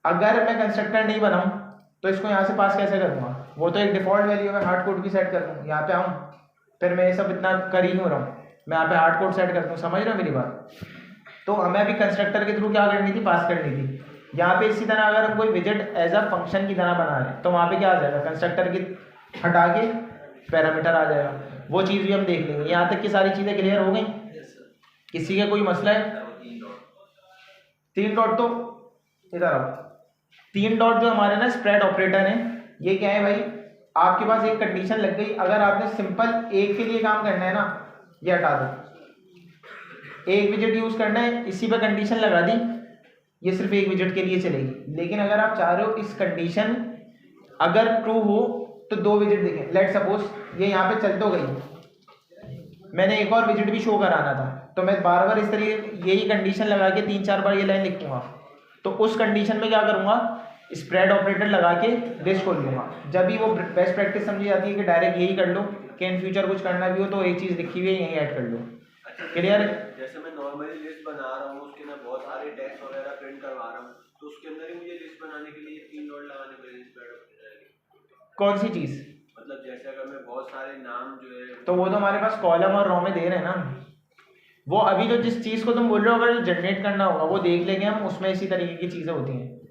अगर मैं कंस्ट्रक्टर नहीं बनाऊँ तो इसको यहाँ से पास कैसे करूँगा? वो तो एक डिफ़ॉल्ट वैल्यू में हार्ड कोड भी सेट कर दूँ, यहाँ पे आऊँ फिर मैं ये सब इतना कर ही हो रहा हूँ, मैं यहाँ पे हार्ड कोड सेट कर दूँ, समझ रहे हो मेरी बात? तो हमें अभी कंस्ट्रक्टर के थ्रू क्या करनी थी, पास करनी थी। यहाँ पे इसी तरह अगर हम कोई विजिट एज अ फंक्शन की तरह बना रहे हैं तो वहाँ पे क्या आ जाएगा, कंस्ट्रक्टर की हटा के पैरामीटर आ जाएगा, वो चीज़ भी हम देख लेंगे। यहाँ तक की सारी चीज़ें क्लियर हो गई? किसी का कोई मसला है? 3 डॉट तो इधर आओ, 3 डॉट जो हमारे ना स्प्रेड ऑपरेटर है, ये क्या है भाई, आपके पास एक कंडीशन लग गई, अगर आपने सिंपल एक के लिए काम करना है ना, ये हटा दो, एक विजिट यूज करना है, इसी पे कंडीशन लगा दी, ये सिर्फ एक विजिट के लिए चलेगी। लेकिन अगर आप चाह रहे हो इस कंडीशन अगर ट्रू हो तो 2 विजिट देखें, लेट सपोज ये यहाँ पे चल तो गई, मैंने एक और विजिट भी शो कराना था, तो मैं बार बार इस तरीके यही कंडीशन लगा के 3-4 बार ये लाइन लिखूंगा, तो उस कंडीशन में क्या करूंगा, स्प्रेड ऑपरेटर लगा के लिस्ट खोल लूंगा। जब भी वो बेस्ट प्रैक्टिस समझी जाती है कि डायरेक्ट यही कर लो कि इन फ्यूचर कुछ करना भी हो तो एक चीज़ लिखी हुई है यही ऐड कर लो। क्लियर? जैसे मैं नॉर्मली लिस्ट बना रहा हूँ, उसके अंदर बहुत सारे टेक्स्ट वगैरह प्रिंट करवा रहा हूँ, तो उसके अंदर ही मुझे लिस्ट बनाने के लिए 3 डॉट लगाने पड़ेंगे स्प्रेड ऑपरेटर। कौन सी चीज़? मतलब जैसे अगर मैं बहुत सारे नाम जो है, तो वो तो हमारे पास कॉलम और रो में दे रहे हैं ना, वो अभी जो जिस चीज़ को तुम बोल रहे हो अगर जनरेट करना होगा वो देख लेंगे हम, उसमें इसी तरीके की चीज़ें होती हैं।